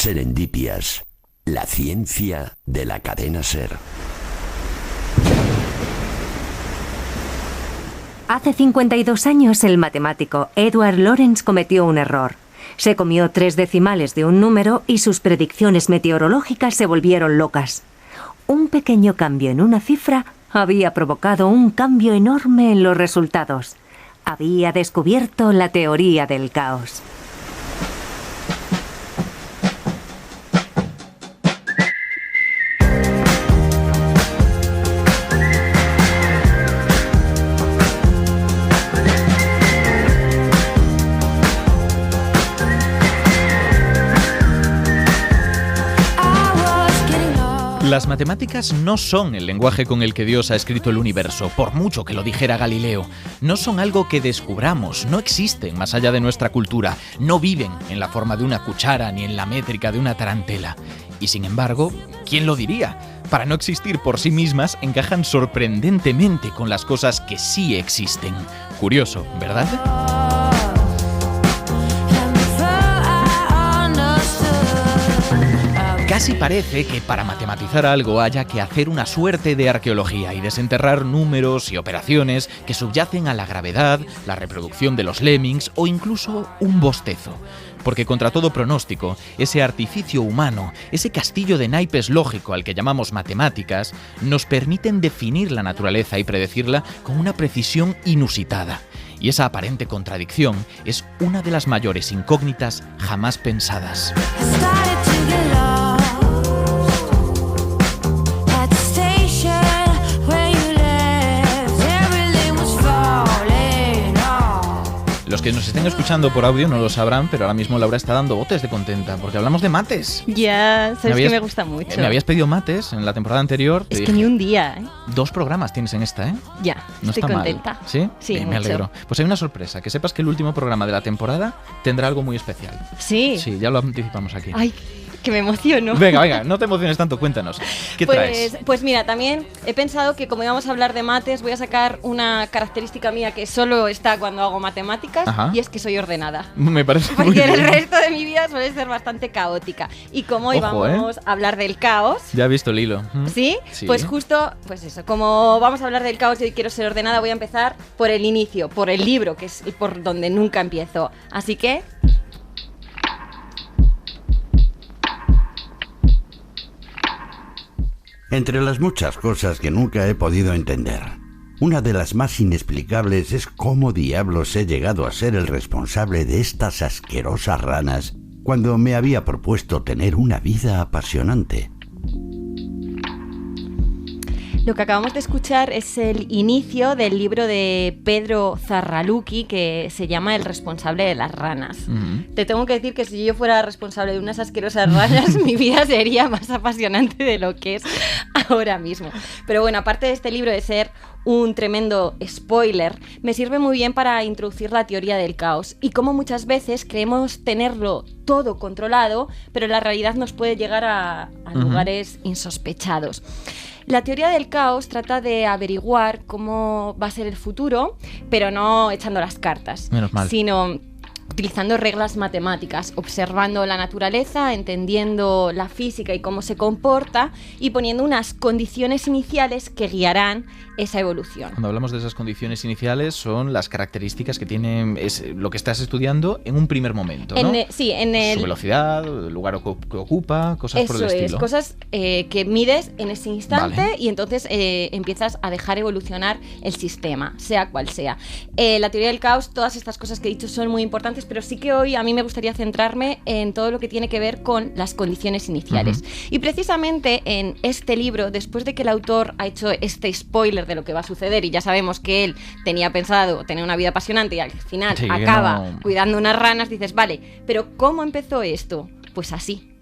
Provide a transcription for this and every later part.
Serendipias, la ciencia de la cadena SER. Hace 52 años el matemático Edward Lorenz cometió un error. Se comió 3 decimales de un número y sus predicciones meteorológicas se volvieron locas. Un pequeño cambio en una cifra había provocado un cambio enorme en los resultados. Había descubierto la teoría del caos. Las matemáticas no son el lenguaje con el que Dios ha escrito el universo, por mucho que lo dijera Galileo. No son algo que descubramos, no existen más allá de nuestra cultura, no viven en la forma de una cuchara ni en la métrica de una tarantela. Y sin embargo, ¿quién lo diría? Para no existir por sí mismas, encajan sorprendentemente con las cosas que sí existen. Curioso, ¿verdad? Casi parece que para matematizar algo haya que hacer una suerte de arqueología y desenterrar números y operaciones que subyacen a la gravedad, la reproducción de los lemmings o incluso un bostezo. Porque contra todo pronóstico, ese artificio humano, ese castillo de naipes lógico al que llamamos matemáticas, nos permiten definir la naturaleza y predecirla con una precisión inusitada. Y esa aparente contradicción es una de las mayores incógnitas jamás pensadas. Los que nos estén escuchando por audio no lo sabrán, pero ahora mismo Laura está dando botes de contenta, porque hablamos de mates. Ya, sabes que me gusta mucho. Me habías pedido mates en la temporada anterior. Es que ni un día, ¿eh? 2 programas tienes en esta, ¿eh? Ya, no estoy está contenta. Mal. ¿Sí? Sí, me alegro. Pues hay una sorpresa, que sepas que el último programa de la temporada tendrá algo muy especial. ¿Sí? Sí, ya lo anticipamos aquí. Ay, que me emociono. Venga, no te emociones tanto, cuéntanos. ¿Qué traes? Pues mira, también he pensado que como íbamos a hablar de mates, voy a sacar una característica mía que solo está cuando hago matemáticas. Ajá. Y es que soy ordenada. Me parece muy Porque bien. el resto de mi vida suele ser bastante caótica. Y como hoy vamos a hablar del caos... Ya he visto el hilo. ¿Sí? Pues justo, pues eso, como vamos a hablar del caos y hoy quiero ser ordenada, voy a empezar por el inicio, por el libro, que es por donde nunca empiezo. Así que... Entre las muchas cosas que nunca he podido entender, una de las más inexplicables es cómo diablos he llegado a ser el responsable de estas asquerosas ranas cuando me había propuesto tener una vida apasionante. Lo que acabamos de escuchar es el inicio del libro de Pedro Zarraluki que se llama El responsable de las ranas. Te tengo que decir que si yo fuera responsable de unas asquerosas ranas, mi vida sería más apasionante de lo que es ahora mismo. Pero bueno, aparte de este libro de ser un tremendo spoiler, me sirve muy bien para introducir la teoría del caos y cómo muchas veces creemos tenerlo todo controlado, pero la realidad nos puede llegar a lugares insospechados. La teoría del caos trata de averiguar cómo va a ser el futuro, pero no echando las cartas, sino utilizando reglas matemáticas, observando la naturaleza, entendiendo la física y cómo se comporta y poniendo unas condiciones iniciales que guiarán esa evolución. Cuando hablamos de esas condiciones iniciales son las características que tiene lo que estás estudiando en un primer momento, ¿no? Su velocidad, el lugar que ocupa, cosas por el estilo. Eso es, cosas que mides en ese instante y entonces empiezas a dejar evolucionar el sistema, sea cual sea. La teoría del caos, todas estas cosas que he dicho son muy importantes, pero sí que hoy a mí me gustaría centrarme en todo lo que tiene que ver con las condiciones iniciales. Y precisamente en este libro, después de que el autor ha hecho este spoiler de lo que va a suceder y ya sabemos que él tenía pensado tener una vida apasionante y al final acaba cuidando unas ranas, dices, vale, pero ¿cómo empezó esto? Pues así.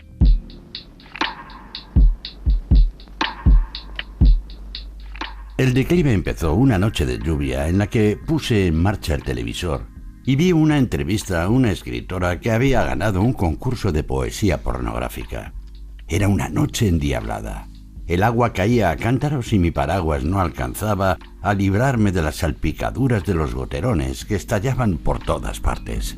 El declive empezó una noche de lluvia en la que puse en marcha el televisor y vi una entrevista a una escritora que había ganado un concurso de poesía pornográfica. Era una noche endiablada. El agua caía a cántaros y mi paraguas no alcanzaba a librarme de las salpicaduras de los goterones que estallaban por todas partes.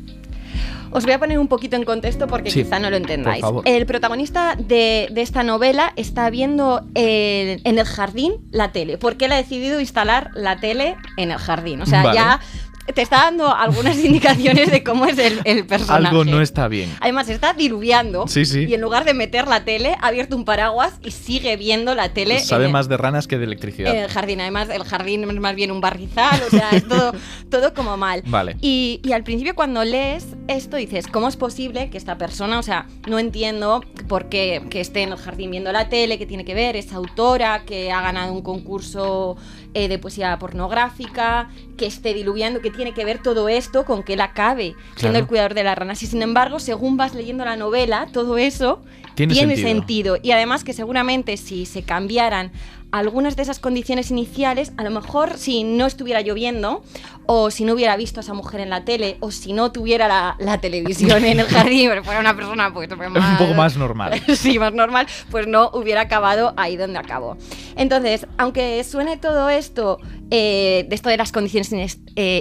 Os voy a poner un poquito en contexto porque Sí, quizá no lo entendáis. por favor. El protagonista de esta novela está viendo en el jardín la tele, porque él ha decidido instalar la tele en el jardín. O sea, Vale. ya te está dando algunas indicaciones de cómo es el personaje. Algo no está bien. Además, está diluviando Sí, sí. y en lugar de meter la tele, ha abierto un paraguas y sigue viendo la tele Sabe en más de ranas que de electricidad. en el jardín. Además, el jardín es más bien un barrizal, o sea, es todo como mal. Vale. Y al principio cuando lees esto dices, ¿cómo es posible que esta persona, o sea, no entiendo por qué que esté en el jardín viendo la tele, qué tiene que ver, es autora, que ha ganado un concurso de poesía pornográfica, que esté diluviando, que tiene que ver todo esto con que él acabe siendo Claro. el cuidador de las ranas. Y sin embargo, según vas leyendo la novela, todo eso Tiene sentido. Y además que seguramente si se cambiaran algunas de esas condiciones iniciales, a lo mejor si no estuviera lloviendo, o si no hubiera visto a esa mujer en la tele, o si no tuviera la televisión en el jardín, pero fuera una persona pues, Un poco más normal. sí, más normal, pues no hubiera acabado ahí donde acabó. Entonces, aunque suene todo esto, de esto de las condiciones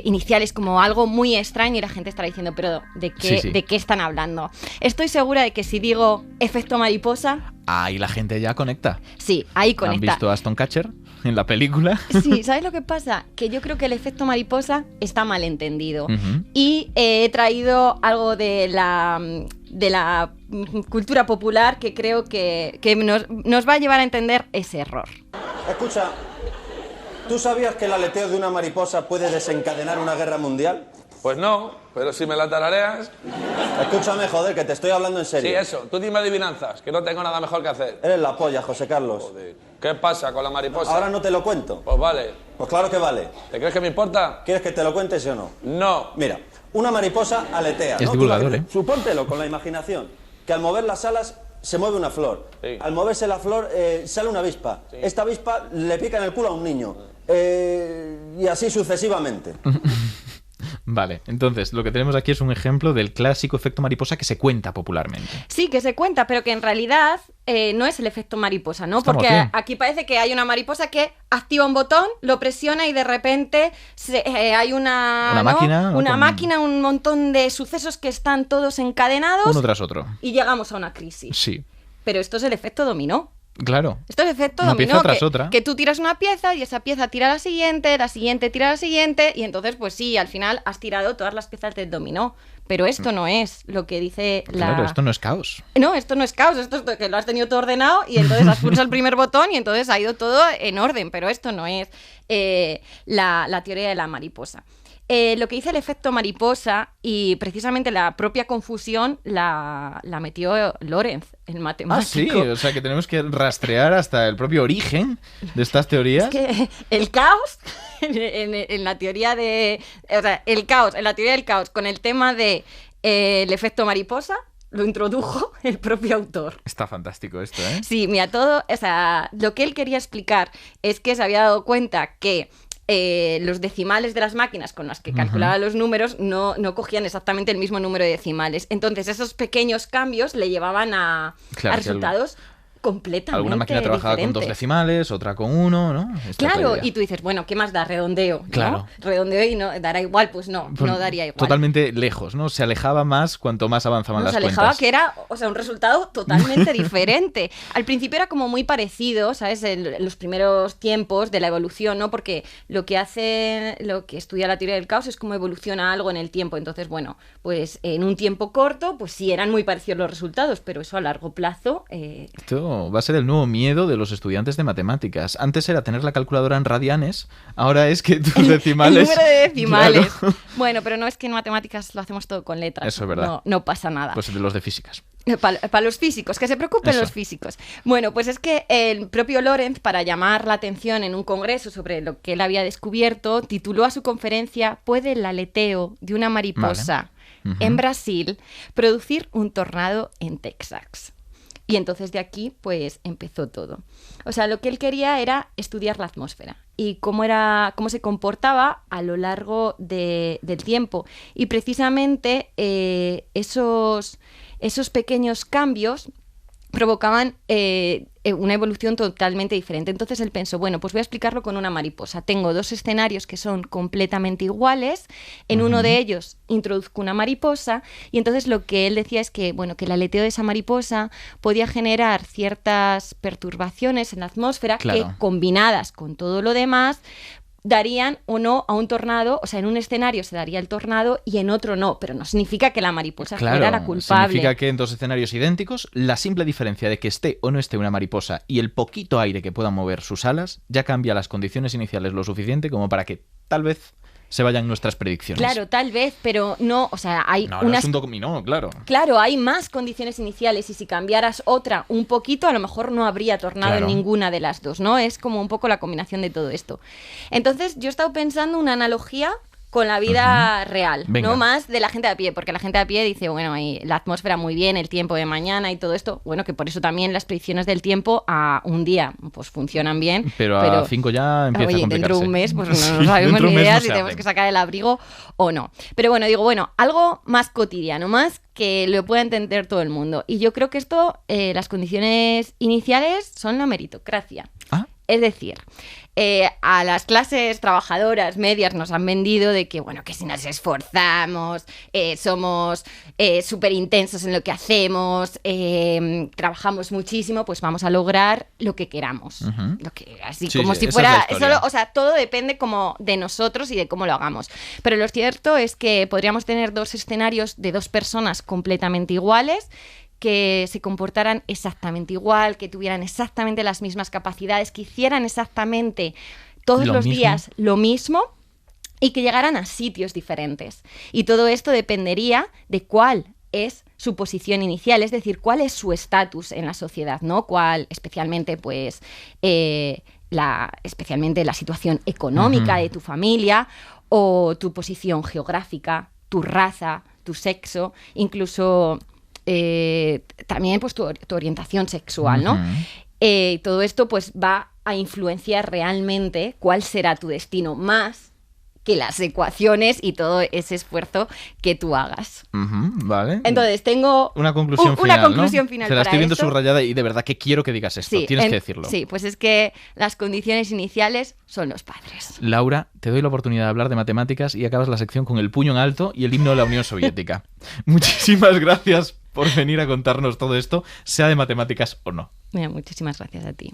iniciales como algo muy extraño y la gente estará diciendo, pero Sí, sí. ¿de qué están hablando? Estoy segura de que si digo efecto mariposa, Ahí la gente ya conecta. sí, ahí ¿Han conecta. visto a Aston Catcher en la película? Sí, ¿sabes lo que pasa? Que yo creo que el efecto mariposa está mal entendido. Ujú. Y he traído algo de la cultura popular que creo que nos va a llevar a entender ese error. Escucha, ¿tú sabías que el aleteo de una mariposa puede desencadenar una guerra mundial? Pues no, pero si me la tarareas... Escúchame, joder, que te estoy hablando en Sí, serio. eso, tú dime adivinanzas, que no tengo nada mejor que hacer. Eres la polla, José Carlos. Joder, ¿qué pasa con la mariposa? Ahora no te lo cuento. Pues vale. Pues claro que vale. ¿Te crees que me importa? ¿Quieres que te lo cuente, sí o no? No. Mira, una mariposa aletea, Es ¿no? divulgador, Tú ¿eh? Supóntelo con la imaginación, que al mover las alas se mueve una flor. Sí. Al moverse la flor sale una avispa. Sí. Esta avispa le pica en el culo a un niño. Y así sucesivamente. Vale, entonces lo que tenemos aquí es un ejemplo del clásico efecto mariposa que se cuenta popularmente. Sí, que se cuenta, pero que en realidad no es el efecto mariposa, ¿no? Estamos Porque bien. aquí parece que hay una mariposa que activa un botón, lo presiona y de repente hay una máquina, ¿no? una Con- máquina, un montón de sucesos que están todos encadenados Uno tras otro. y llegamos a una crisis. Sí, Pero esto es el efecto dominó. claro. Esto es efecto Una dominó, pieza tras que, otra. que tú tiras una pieza y esa pieza tira la siguiente tira la siguiente y entonces pues sí, al final has tirado todas las piezas del dominó. Pero esto no es lo que dice la... Claro, esto no es caos. No, esto no es caos, esto es que lo has tenido todo ordenado y entonces has pulsado el primer botón y entonces ha ido todo en orden, pero esto no es la teoría de la mariposa. Lo que dice el efecto mariposa y precisamente la propia confusión la metió Lorenz, el matemático. Ah, sí, o sea que tenemos que rastrear hasta el propio origen de estas teorías. Que el caos en la teoría de... O sea, el caos, en la teoría del caos con el tema de el efecto mariposa lo introdujo el propio autor. Está fantástico esto, ¿eh? Sí, mira, todo, o sea, lo que él quería explicar es que se había dado cuenta que los decimales de las máquinas con las que calculaba los números no cogían exactamente el mismo número de decimales. Entonces, esos pequeños cambios le llevaban a Claro, que resultados completamente Alguna máquina trabajaba con 2 diferentes. decimales, otra con 1, ¿no? Esta es la Claro, idea. y tú dices, bueno, ¿qué más da? Redondeo, ¿no? Claro. Redondeo y no dará igual, pues no, Pues no daría igual. Totalmente lejos, ¿no? Se alejaba más cuanto más avanzaban Nos las alejaba cuentas. que era, o sea, un resultado totalmente diferente. Al principio era como muy parecido, ¿sabes? En los primeros tiempos de la evolución, ¿no? Porque lo que estudia la teoría del caos es cómo evoluciona algo en el tiempo. Entonces, bueno, pues en un tiempo corto, pues sí eran muy parecidos los resultados, pero eso a largo plazo... Esto va a ser el nuevo miedo de los estudiantes de matemáticas. Antes era tener la calculadora en radianes, ahora es que tus decimales... El número de decimales. Claro. Bueno, pero no es que en matemáticas lo hacemos todo con letras. Eso es verdad. No pasa nada. Pues de los de físicas. Para los físicos, que se preocupen Eso. los físicos. Bueno, pues es que el propio Lorenz, para llamar la atención en un congreso sobre lo que él había descubierto, tituló a su conferencia ¿Puede el aleteo de una mariposa Vale. en Brasil producir un tornado en Texas? Y entonces de aquí, pues, empezó todo. O sea, lo que él quería era estudiar la atmósfera y cómo se comportaba a lo largo del tiempo. Y precisamente esos pequeños cambios provocaban una evolución totalmente diferente. Entonces él pensó, bueno, pues voy a explicarlo con una mariposa. Tengo 2 escenarios que son completamente iguales, en uno de ellos introduzco una mariposa, y entonces lo que él decía es que, bueno, que el aleteo de esa mariposa podía generar ciertas perturbaciones en la atmósfera que, combinadas con todo lo demás, darían o no a un tornado. O sea, en un escenario se daría el tornado y en otro no, pero no significa que la mariposa fuera la culpable. Significa que en 2 escenarios idénticos, la simple diferencia de que esté o no esté una mariposa y el poquito aire que puedan mover sus alas ya cambia las condiciones iniciales lo suficiente como para que tal vez se vayan nuestras predicciones. Claro, tal vez, pero no, o sea, hay no es un dominó, claro. Claro, hay más condiciones iniciales y si cambiaras otra un poquito, a lo mejor no habría tornado en ninguna de las 2, ¿no? Es como un poco la combinación de todo esto. Entonces, yo he estado pensando una analogía con la vida real, Venga. no más de la gente de a pie, porque la gente de a pie dice, bueno, ahí la atmósfera muy bien, el tiempo de mañana y todo esto, bueno, que por eso también las predicciones del tiempo a un día pues funcionan bien. Pero a 5 ya empieza a complicarse. Dentro de un mes pues no sabemos ni idea si tenemos que sacar el abrigo o no. Pero bueno, digo, bueno, algo más cotidiano, más que lo pueda entender todo el mundo. Y yo creo que esto, las condiciones iniciales son la meritocracia. Es decir, a las clases trabajadoras medias nos han vendido de que, bueno, que si nos esforzamos, somos súper intensos en lo que hacemos, trabajamos muchísimo, pues vamos a lograr lo que queramos. Así como si fuera solo, o sea, todo depende como de nosotros y de cómo lo hagamos. Pero lo cierto es que podríamos tener 2 escenarios de 2 personas completamente iguales, que se comportaran exactamente igual, que tuvieran exactamente las mismas capacidades, que hicieran exactamente todos los días lo mismo y que llegaran a sitios diferentes. Y todo esto dependería de cuál es su posición inicial, es decir, cuál es su estatus en la sociedad, ¿no? Cuál, especialmente, pues, especialmente la situación económica de tu familia o tu posición geográfica, tu raza, tu sexo, incluso también pues tu orientación sexual, ¿no? Todo esto pues va a influenciar realmente cuál será tu destino, más que las ecuaciones y todo ese esfuerzo que tú hagas. Vale. Entonces tengo una conclusión final, una conclusión final. Se la estoy viendo esto. subrayada y de verdad que quiero que digas esto. Tienes que decirlo. Sí, pues es que las condiciones iniciales son los padres. Laura, te doy la oportunidad de hablar de matemáticas y acabas la sección con el puño en alto y el himno de la Unión Soviética. Muchísimas gracias por venir a contarnos todo esto, sea de matemáticas o no. Mira, muchísimas gracias a ti.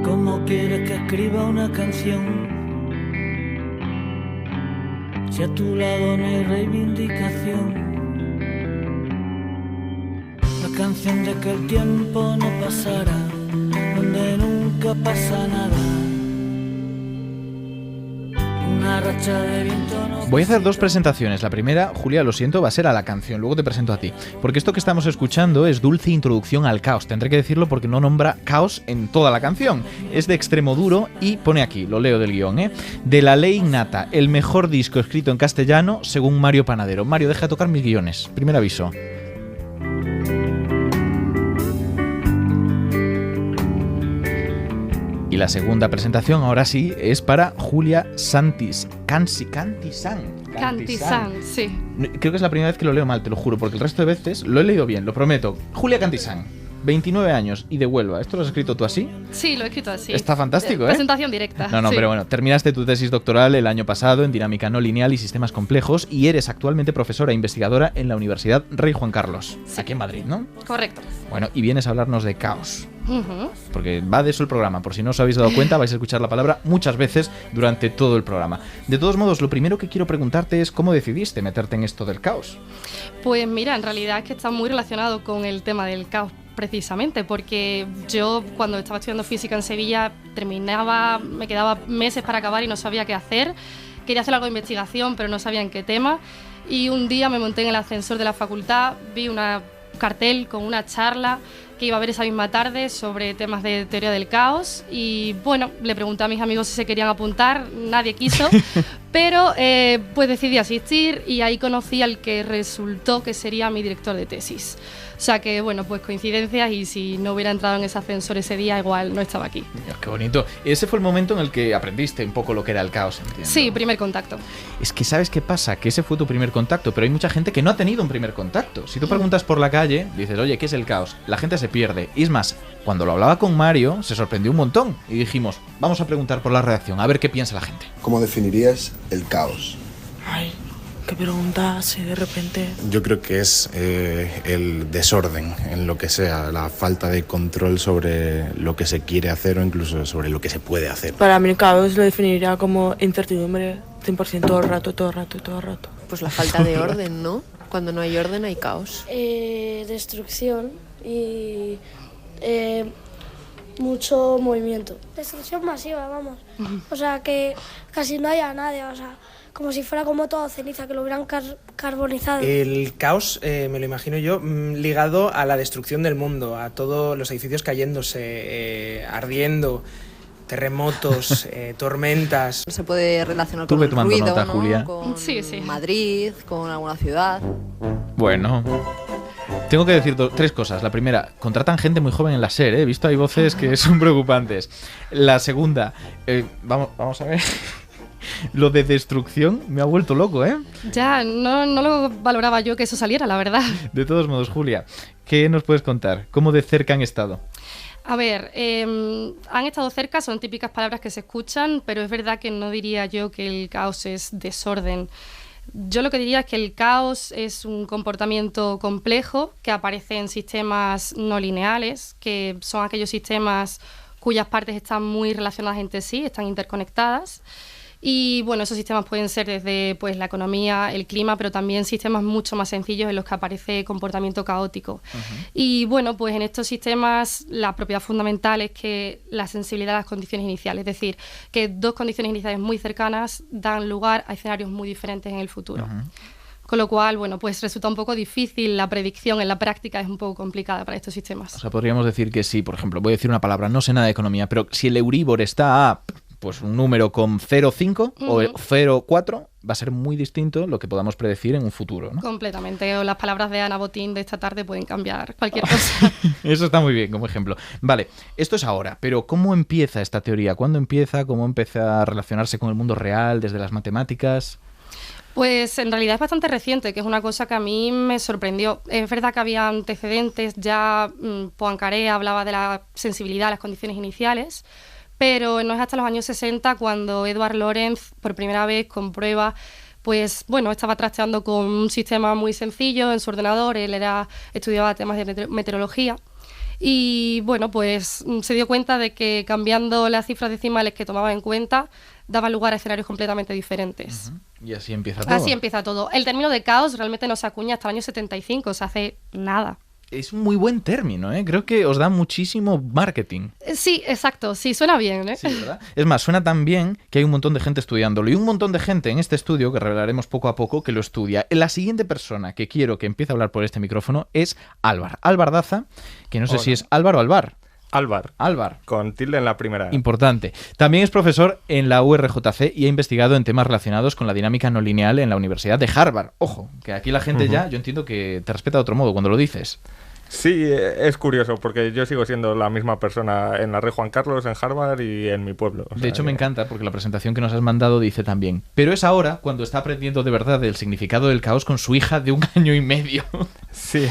¿Cómo quieres que escriba una canción? Si a tu lado no hay reivindicación. La canción de que el tiempo no pasará, donde nunca pasa nada. Una racha de viento no. Voy a hacer 2 presentaciones. La primera, Julia, lo siento, va a ser a la canción. Luego te presento a ti. Porque esto que estamos escuchando es Dulce Introducción al Caos. Tendré que decirlo porque no nombra caos en toda la canción. Es de Extremoduro y pone aquí, lo leo del guión, de La Ley Innata, el mejor disco escrito en castellano según Mario Panadero. Mario, deja de tocar mis guiones. Primer aviso. Y la segunda presentación, ahora sí, es para Julia Cantizán, sí. Creo que es la primera vez que lo leo mal, te lo juro, porque el resto de veces lo he leído bien, lo prometo. Julia Cantizán, 29 años y de Huelva. ¿Esto lo has escrito tú así? Sí, lo he escrito así. Está fantástico, Presentación directa. No, sí. Pero bueno, terminaste tu tesis doctoral el año pasado en dinámica no lineal y sistemas complejos y eres actualmente profesora e investigadora en la Universidad Rey Juan Carlos, aquí en Madrid, ¿no? Correcto. Bueno, y vienes a hablarnos de caos. Porque va de eso el programa. Por si no os habéis dado cuenta, vais a escuchar la palabra muchas veces durante todo el programa. De todos modos, lo primero que quiero preguntarte es cómo decidiste meterte en esto del caos. Pues mira, en realidad es que está muy relacionado con el tema del caos precisamente, porque yo cuando estaba estudiando física en Sevilla me quedaba meses para acabar y no sabía qué hacer. Quería hacer algo de investigación, pero no sabía en qué tema. Y un día me monté en el ascensor de la facultad, vi un cartel con una charla que iba a ver esa misma tarde sobre temas de teoría del caos y bueno, le pregunté a mis amigos si se querían apuntar, nadie quiso, pero pues decidí asistir y ahí conocí al que resultó que sería mi director de tesis. O sea que, bueno, pues coincidencias, y si no hubiera entrado en ese ascensor ese día, igual no estaba aquí. Dios, qué bonito. Ese fue el momento en el que aprendiste un poco lo que era el caos, entiendo. Sí, primer contacto. Es que ¿sabes qué pasa? Que ese fue tu primer contacto, pero hay mucha gente que no ha tenido un primer contacto. Si tú preguntas por la calle, dices, oye, ¿qué es el caos? La gente se pierde. Y es más, cuando lo hablaba con Mario, se sorprendió un montón. Y dijimos, vamos a preguntar por la redacción, a ver qué piensa la gente. ¿Cómo definirías el caos? Ay, qué pregunta así de repente. Yo creo que es el desorden en lo que sea, la falta de control sobre lo que se quiere hacer o incluso sobre lo que se puede hacer. Para mí el caos lo definiría como incertidumbre 100% todo el rato. Pues la falta de orden, ¿no? Cuando no hay orden hay caos. Destrucción y mucho movimiento. Destrucción masiva, vamos. O sea, que casi no haya nadie, o sea, como si fuera como todo ceniza, que lo hubieran carbonizado. El caos me lo imagino yo ligado a la destrucción del mundo, a todos los edificios cayéndose, ardiendo, terremotos, tormentas. Se puede relacionar con el ruido, nota, ¿no? Julia. Con Madrid, con alguna ciudad. Bueno, tengo que decir tres cosas. La primera, contratan gente muy joven en la SER, ¿eh? He visto hay voces que son preocupantes. La segunda, vamos a ver. Lo de destrucción me ha vuelto loco, ¿eh? Ya, no lo valoraba yo que eso saliera, la verdad. De todos modos, Julia, ¿qué nos puedes contar? ¿Cómo de cerca han estado? A ver, han estado cerca, son típicas palabras que se escuchan, pero es verdad que no diría yo que el caos es desorden. Yo lo que diría es que el caos es un comportamiento complejo que aparece en sistemas no lineales, que son aquellos sistemas cuyas partes están muy relacionadas entre sí, están interconectadas. Y bueno, esos sistemas pueden ser desde pues, la economía, el clima, pero también sistemas mucho más sencillos en los que aparece comportamiento caótico. Y bueno, pues en estos sistemas la propiedad fundamental es que la sensibilidad a las condiciones iniciales, es decir, que dos condiciones iniciales muy cercanas dan lugar a escenarios muy diferentes en el futuro. Con lo cual, bueno, pues resulta un poco difícil la predicción, en la práctica es un poco complicada para estos sistemas. O sea, podríamos decir que sí, por ejemplo, voy a decir una palabra, no sé nada de economía, pero si el Euribor está a pues un número con 0,5 o 0,4, va a ser muy distinto lo que podamos predecir en un futuro, ¿no? Completamente, o las palabras de Ana Botín de esta tarde pueden cambiar cualquier cosa. Eso está muy bien como ejemplo. Vale, esto es ahora, pero ¿cómo empieza esta teoría? ¿Cuándo empieza? ¿Cómo empieza a relacionarse con el mundo real desde las matemáticas? Pues en realidad es bastante reciente, que es una cosa que a mí me sorprendió. Es verdad que había antecedentes, ya Poincaré hablaba de la sensibilidad a las condiciones iniciales, pero no es hasta los años 60 cuando Edward Lorenz por primera vez comprueba, pues bueno, estaba trasteando con un sistema muy sencillo en su ordenador, él estudiaba temas de meteorología y bueno, pues se dio cuenta de que cambiando las cifras decimales que tomaba en cuenta daba lugar a escenarios completamente diferentes. Y así empieza todo. Así empieza todo. El término de caos realmente no se acuña hasta el año 75, o sea, hace nada. Es un muy buen término, ¿eh? Creo que os da muchísimo marketing. Sí, exacto. Sí, suena bien, ¿eh? Sí, ¿verdad? Es más, suena tan bien que hay un montón de gente estudiándolo. Y un montón de gente en este estudio, que revelaremos poco a poco, que lo estudia. La siguiente persona que quiero que empiece a hablar por este micrófono es Álvar. Álvar Daza, que no sé si es Álvar o Alvar. Álvar. Con tilde en la primera. Importante. También es profesor en la URJC y ha investigado en temas relacionados con la dinámica no lineal en la Universidad de Harvard. Ojo, que aquí la gente ya, yo entiendo que te respeta de otro modo cuando lo dices. Sí, es curioso, porque yo sigo siendo la misma persona en la Rey Juan Carlos, en Harvard y en mi pueblo. De hecho, me encanta, porque la presentación que nos has mandado dice también, pero es ahora cuando está aprendiendo de verdad el significado del caos con su hija de 1 año y medio. Sí.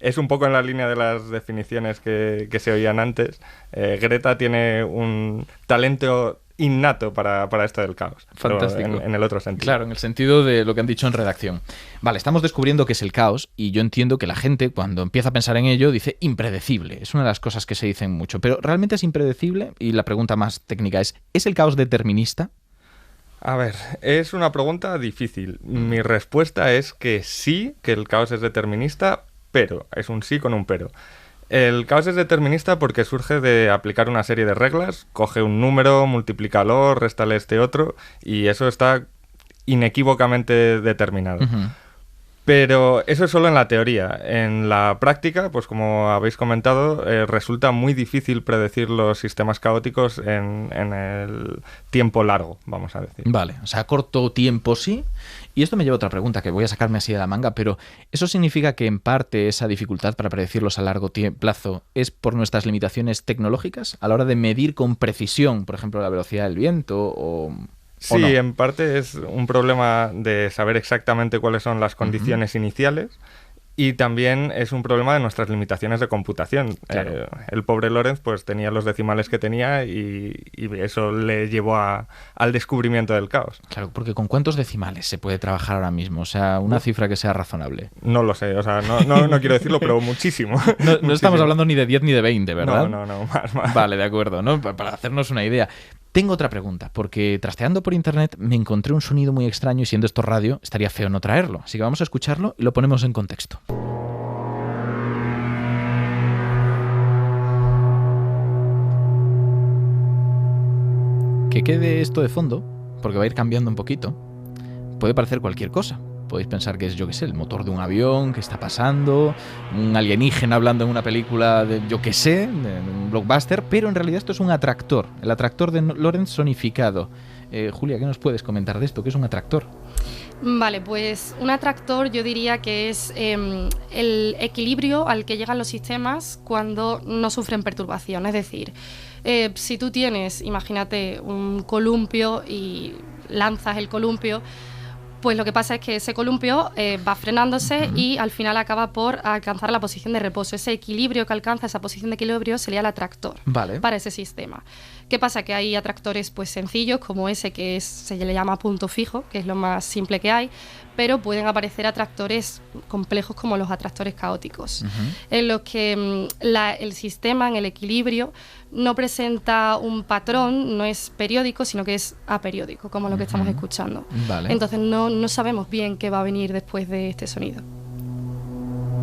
Es un poco en la línea de las definiciones que se oían antes. Greta tiene un talento innato para esto del caos. Fantástico. En el otro sentido. Claro, en el sentido de lo que han dicho en redacción. Vale, estamos descubriendo qué es el caos y yo entiendo que la gente cuando empieza a pensar en ello dice impredecible. Es una de las cosas que se dicen mucho. Pero ¿realmente es impredecible? Y la pregunta más técnica ¿es el caos determinista? A ver, es una pregunta difícil. Mi respuesta es que sí, que el caos es determinista, pero es un sí con un pero. El caos es determinista porque surge de aplicar una serie de reglas, coge un número, multiplícalo, réstale este otro, y eso está inequívocamente determinado. Pero eso es solo en la teoría. En la práctica, pues como habéis comentado, resulta muy difícil predecir los sistemas caóticos en el tiempo largo, vamos a decir. Vale, o sea, a corto tiempo sí. Y esto me lleva a otra pregunta que voy a sacarme así de la manga, pero ¿eso significa que en parte esa dificultad para predecirlos a largo plazo es por nuestras limitaciones tecnológicas a la hora de medir con precisión, por ejemplo, la velocidad del viento o...? Sí, no. En parte es un problema de saber exactamente cuáles son las condiciones iniciales y también es un problema de nuestras limitaciones de computación. Claro. El pobre Lorentz pues tenía los decimales que tenía y eso le llevó al descubrimiento del caos. Claro, porque ¿con cuántos decimales se puede trabajar ahora mismo? O sea, una cifra que sea razonable. No lo sé, o sea, no quiero decirlo, pero muchísimo. No estamos hablando ni de 10 ni de 20, ¿verdad? No, más. Vale, de acuerdo, ¿no? Para hacernos una idea. Tengo otra pregunta, porque trasteando por internet me encontré un sonido muy extraño y siendo esto radio estaría feo no traerlo. Así que vamos a escucharlo y lo ponemos en contexto. Que quede esto de fondo, porque va a ir cambiando un poquito. Puede parecer cualquier cosa. Podéis pensar que es, yo qué sé, el motor de un avión que está pasando, un alienígena hablando en una película de, yo qué sé, de un blockbuster, pero en realidad esto es un atractor, el atractor de Lorentz sonificado. Julia, ¿qué nos puedes comentar de esto? ¿Qué es un atractor? Vale, pues un atractor yo diría que es el equilibrio al que llegan los sistemas cuando no sufren perturbación. Es decir, si tú tienes, imagínate, un columpio y lanzas el columpio, pues lo que pasa es que ese columpio va frenándose y al final acaba por alcanzar la posición de reposo. Ese equilibrio que alcanza, esa posición de equilibrio, sería el atractor para ese sistema. ¿Qué pasa? Que hay atractores pues sencillos, como ese que se le llama punto fijo, que es lo más simple que hay, pero pueden aparecer atractores complejos como los atractores caóticos, en los que el sistema, en el equilibrio, no presenta un patrón, no es periódico, sino que es aperiódico, como lo que estamos escuchando. Vale. Entonces no sabemos bien qué va a venir después de este sonido.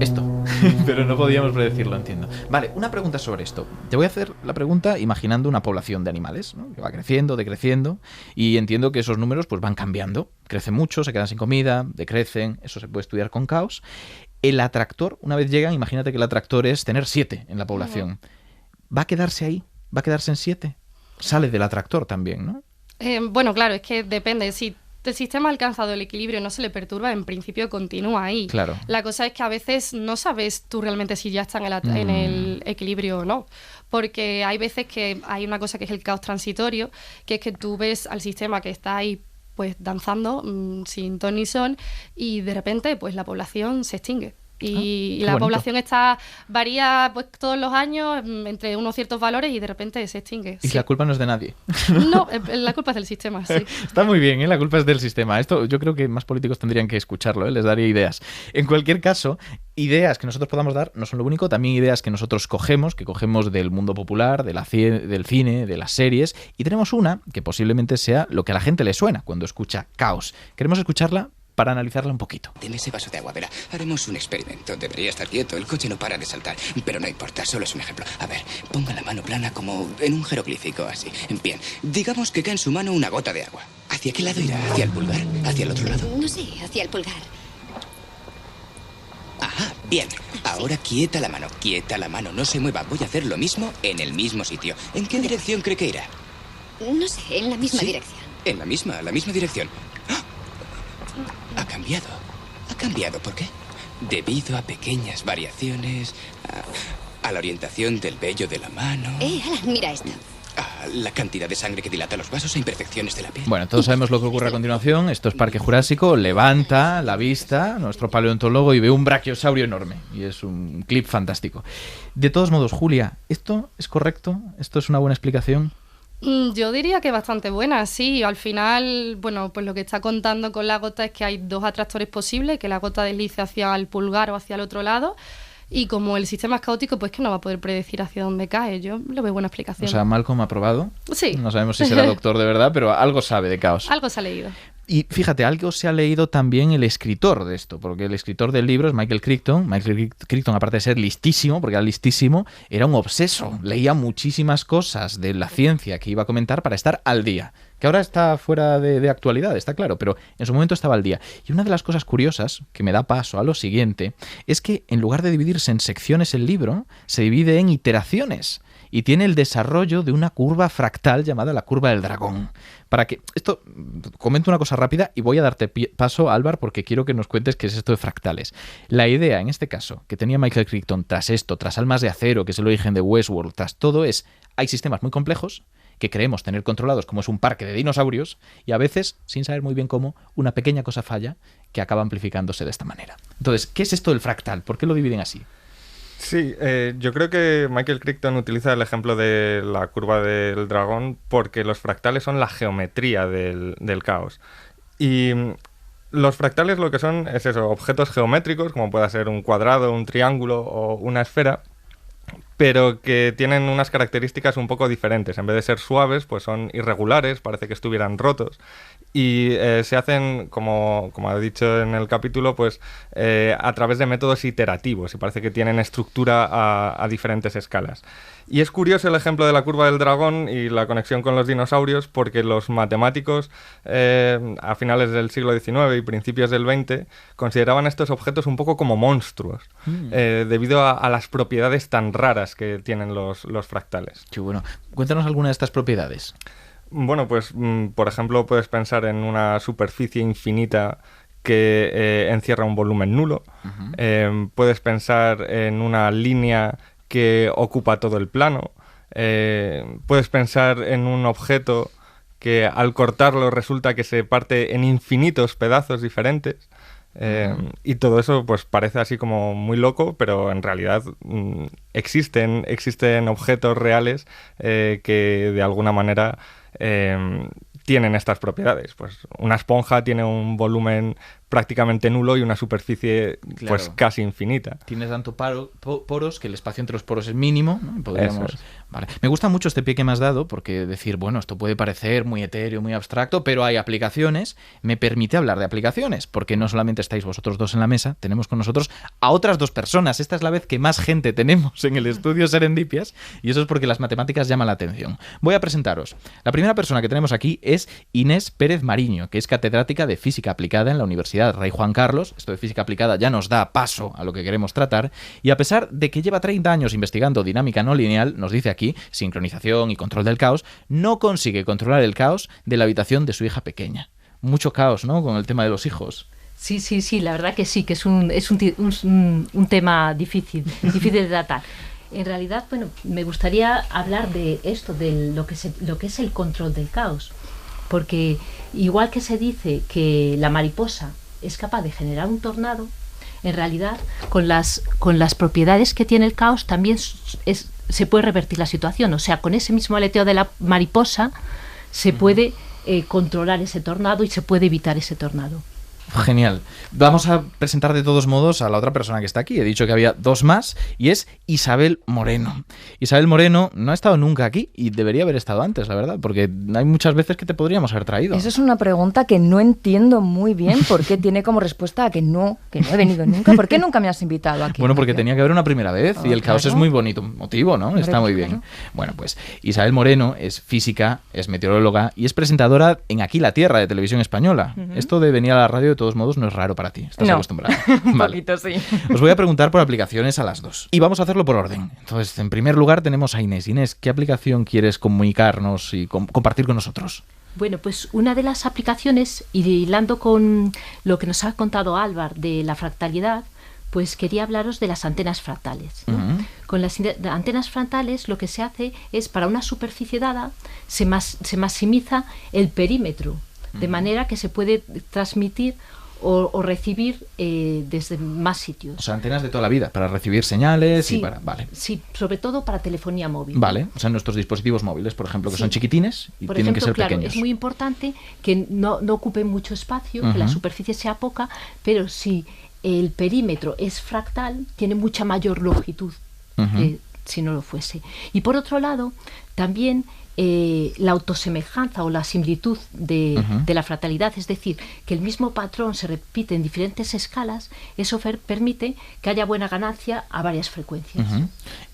Esto, pero no podíamos predecirlo, entiendo. Vale, una pregunta sobre esto. Te voy a hacer la pregunta imaginando una población de animales, ¿no? Que va creciendo, decreciendo, y entiendo que esos números pues van cambiando. Crecen mucho, se quedan sin comida, decrecen, eso se puede estudiar con caos. El atractor, una vez llegan, imagínate que el atractor es tener 7 en la población. ¿Va a quedarse ahí? ¿Va a quedarse en 7? Sale del atractor también, ¿no? Bueno, claro, es que depende. Si el sistema ha alcanzado el equilibrio, no se le perturba, en principio continúa ahí. Claro. La cosa es que a veces no sabes tú realmente si ya está en el equilibrio o no, porque hay veces que hay una cosa que es el caos transitorio, que es que tú ves al sistema que está ahí pues danzando sin ton ni son y de repente pues la población se extingue. Y la población varía pues todos los años entre unos ciertos valores y de repente se extingue. Y la culpa no es de nadie. No, la culpa es del sistema, sí. Está muy bien, ¿eh? La culpa es del sistema. Esto yo creo que más políticos tendrían que escucharlo, ¿eh? Les daría ideas. En cualquier caso, ideas que nosotros podamos dar no son lo único, también ideas que nosotros cogemos del mundo popular, del cine, de las series, y tenemos una que posiblemente sea lo que a la gente le suena cuando escucha caos. Queremos escucharla para analizarla un poquito. Deme ese vaso de agua, verá. Haremos un experimento. Debería estar quieto. El coche no para de saltar. Pero no importa, solo es un ejemplo. A ver, ponga la mano plana como en un jeroglífico, así. Bien, digamos que cae en su mano una gota de agua. ¿Hacia qué lado irá? ¿Hacia el pulgar? ¿Hacia el otro lado? No sé, hacia el pulgar. Ajá, bien. Ahora quieta la mano, quieta la mano. No se mueva. Voy a hacer lo mismo en el mismo sitio. ¿En qué dirección cree que irá? No sé, en la misma dirección. En la misma dirección. Ha cambiado. ¿Ha cambiado por qué? Debido a pequeñas variaciones, a la orientación del vello de la mano. Alan, mira esto. A la cantidad de sangre que dilata los vasos e imperfecciones de la piel. Bueno, todos sabemos lo que ocurre a continuación. Esto es Parque Jurásico. Levanta la vista nuestro paleontólogo y ve un brachiosaurio enorme. Y es un clip fantástico. De todos modos, Julia, ¿esto es correcto? ¿Esto es una buena explicación? Yo diría que bastante buena, sí. Al final, bueno, pues lo que está contando con la gota es que hay 2 atractores posibles, que la gota deslice hacia el pulgar o hacia el otro lado, y como el sistema es caótico, pues que no va a poder predecir hacia dónde cae. Yo le veo buena explicación. O sea, Malcolm ha probado. Sí. No sabemos si será doctor de verdad, pero algo sabe de caos. Algo se ha leído. Y fíjate, algo se ha leído también el escritor de esto, porque el escritor del libro es Michael Crichton. Michael Crichton, aparte de ser listísimo, porque era listísimo, era un obseso. Leía muchísimas cosas de la ciencia que iba a comentar para estar al día. que ahora está fuera de actualidad, está claro, pero en su momento estaba al día. Y una de las cosas curiosas que me da paso a lo siguiente es que en lugar de dividirse en secciones el libro, se divide en iteraciones y tiene el desarrollo de una curva fractal llamada la curva del dragón. Para que esto, comento una cosa rápida y voy a darte paso, Álvar, porque quiero que nos cuentes qué es esto de fractales. La idea, en este caso, que tenía Michael Crichton tras esto, tras Almas de Acero, que es el origen de Westworld, tras todo es, hay sistemas muy complejos que creemos tener controlados como es un parque de dinosaurios y a veces, sin saber muy bien cómo, una pequeña cosa falla que acaba amplificándose de esta manera. Entonces, ¿qué es esto del fractal? ¿Por qué lo dividen así? Sí, yo creo que Michael Crichton utiliza el ejemplo de la curva del dragón porque los fractales son la geometría del caos. Y los fractales lo que son es eso, objetos geométricos, como pueda ser un cuadrado, un triángulo o una esfera, pero que tienen unas características un poco diferentes. En vez de ser suaves, pues son irregulares, parece que estuvieran rotos. Y se hacen, como ha dicho en el capítulo, pues a través de métodos iterativos y parece que tienen estructura a diferentes escalas. Y es curioso el ejemplo de la curva del dragón y la conexión con los dinosaurios porque los matemáticos a finales del siglo XIX y principios del XX consideraban estos objetos un poco como monstruos debido a las propiedades tan raras que tienen los fractales. Qué bueno. Cuéntanos alguna de estas propiedades. Bueno, pues por ejemplo puedes pensar en una superficie infinita que encierra un volumen nulo. Puedes pensar en una línea que ocupa todo el plano. Puedes pensar en un objeto que al cortarlo resulta que se parte en infinitos pedazos diferentes. Y todo eso pues parece así como muy loco, pero en realidad existen objetos reales que de alguna manera tienen estas propiedades. Pues una esponja tiene un volumen prácticamente nulo y una superficie pues casi infinita. Tiene tanto poros que el espacio entre los poros es mínimo, ¿no? Podríamos... Vale. Me gusta mucho este pie que me has dado porque decir, bueno, esto puede parecer muy etéreo, muy abstracto, pero hay aplicaciones. Me permite hablar de aplicaciones porque no solamente estáis vosotros dos en la mesa, tenemos con nosotros a otras dos personas. Esta es la vez que más gente tenemos en el estudio Serendipias y eso es porque las matemáticas llaman la atención. Voy a presentaros. La primera persona que tenemos aquí es Inés Pérez Mariño, que es catedrática de Física Aplicada en la Universidad Rey Juan Carlos. Esto de Física Aplicada ya nos da paso a lo que queremos tratar y a pesar de que lleva 30 años investigando dinámica no lineal, nos dice aquí, sincronización y control del caos, no consigue controlar el caos de la habitación de su hija pequeña. Mucho caos, ¿no?, con el tema de los hijos. Sí, la verdad que sí, que es un tema difícil de tratar. En realidad, bueno, me gustaría hablar de esto, de lo que es el control del caos, porque igual que se dice que la mariposa es capaz de generar un tornado, en realidad con las propiedades que tiene el caos también se puede revertir la situación. O sea, con ese mismo aleteo de la mariposa se puede controlar ese tornado y se puede evitar ese tornado. Genial. Vamos a presentar de todos modos a la otra persona que está aquí. He dicho que había dos más y es Isabel Moreno. Isabel Moreno no ha estado nunca aquí y debería haber estado antes, la verdad, porque hay muchas veces que te podríamos haber traído. Esa es una pregunta que no entiendo muy bien por qué tiene como respuesta a que no he venido nunca. ¿Por qué nunca me has invitado aquí? Bueno, porque tenía que haber una primera vez y el caos claro. Es muy bonito motivo, ¿no? Está muy bien. Bueno, pues Isabel Moreno es física, es meteoróloga y es presentadora en Aquí la Tierra de Televisión Española. Esto de venir a la radio de todos modos no es raro para ti, estás acostumbrada. Un poquito sí. Os voy a preguntar por aplicaciones a las dos y vamos a hacerlo por orden. Entonces, en primer lugar tenemos a Inés. Inés, ¿qué aplicación quieres comunicarnos y compartir con nosotros? Bueno, pues una de las aplicaciones, y hilando con lo que nos ha contado Álvar de la fractalidad, pues quería hablaros de las antenas fractales, ¿no? Con las antenas fractales lo que se hace es, para una superficie dada, se maximiza el perímetro, de manera que se puede transmitir o recibir desde más sitios. O sea, antenas de toda la vida, para recibir señales sí, y para... Vale. Sí, sobre todo para telefonía móvil. Vale, o sea, nuestros dispositivos móviles, por ejemplo, que son chiquitines y por tienen ejemplo, que ser claro, pequeños. Es muy importante que no ocupen mucho espacio, que la superficie sea poca, pero si el perímetro es fractal, tiene mucha mayor longitud que si no lo fuese. Y por otro lado, también la autosemejanza o la similitud de la fractalidad, es decir, que el mismo patrón se repite en diferentes escalas, eso permite que haya buena ganancia a varias frecuencias.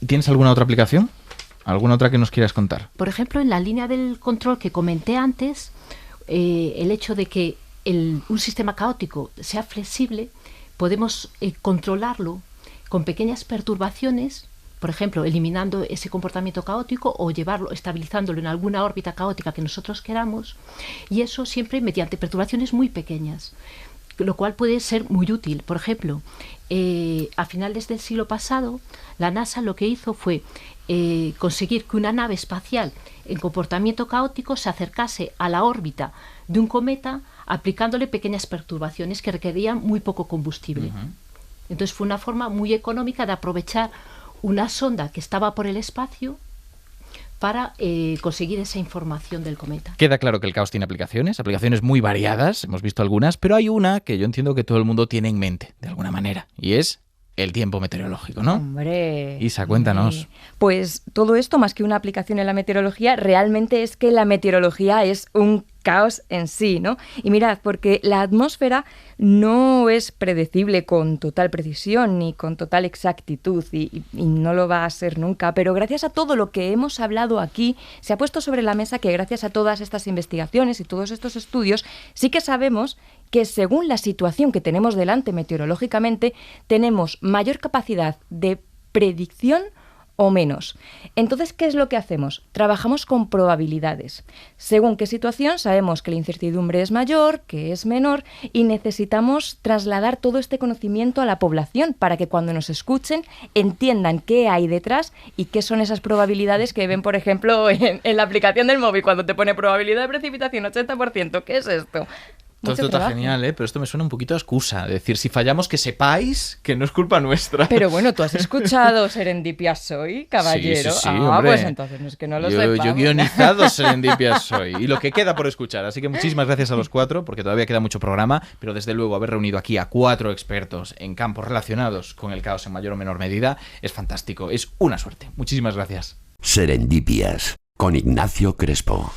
¿Y tienes alguna otra aplicación? ¿Alguna otra que nos quieras contar? Por ejemplo, en la línea del control que comenté antes, el hecho de que un sistema caótico sea flexible, podemos controlarlo con pequeñas perturbaciones, por ejemplo, eliminando ese comportamiento caótico o estabilizándolo en alguna órbita caótica que nosotros queramos, y eso siempre mediante perturbaciones muy pequeñas, lo cual puede ser muy útil. Por ejemplo, a finales del siglo pasado, la NASA lo que hizo fue conseguir que una nave espacial en comportamiento caótico se acercase a la órbita de un cometa aplicándole pequeñas perturbaciones que requerían muy poco combustible. Entonces fue una forma muy económica de aprovechar una sonda que estaba por el espacio para conseguir esa información del cometa. Queda claro que el caos tiene aplicaciones muy variadas, hemos visto algunas, pero hay una que yo entiendo que todo el mundo tiene en mente, de alguna manera, y es el tiempo meteorológico, ¿no? Hombre. Isa, cuéntanos. Pues todo esto, más que una aplicación en la meteorología, realmente es que la meteorología es un caos en sí, ¿no? Y mirad, porque la atmósfera no es predecible con total precisión ni con total exactitud y no lo va a ser nunca, pero gracias a todo lo que hemos hablado aquí, se ha puesto sobre la mesa que gracias a todas estas investigaciones y todos estos estudios, sí que sabemos que según la situación que tenemos delante meteorológicamente, tenemos mayor capacidad de predicción o menos. Entonces, ¿qué es lo que hacemos? Trabajamos con probabilidades. Según qué situación, sabemos que la incertidumbre es mayor, que es menor, y necesitamos trasladar todo este conocimiento a la población para que cuando nos escuchen entiendan qué hay detrás y qué son esas probabilidades que ven, por ejemplo, en la aplicación del móvil, cuando te pone probabilidad de precipitación 80%. ¿Qué es esto? Todo esto está genial, pero esto me suena un poquito a excusa. Es decir, si fallamos, que sepáis que no es culpa nuestra. Pero bueno, ¿tú has escuchado Serendipia Soy, caballero? Sí, hombre. Pues entonces no es que no lo sepamos. Yo guionizado Serendipia Soy. Y lo que queda por escuchar. Así que muchísimas gracias a los 4, porque todavía queda mucho programa, pero desde luego haber reunido aquí a 4 expertos en campos relacionados con el caos en mayor o menor medida es fantástico. Es una suerte. Muchísimas gracias. Serendipias, con Ignacio Crespo.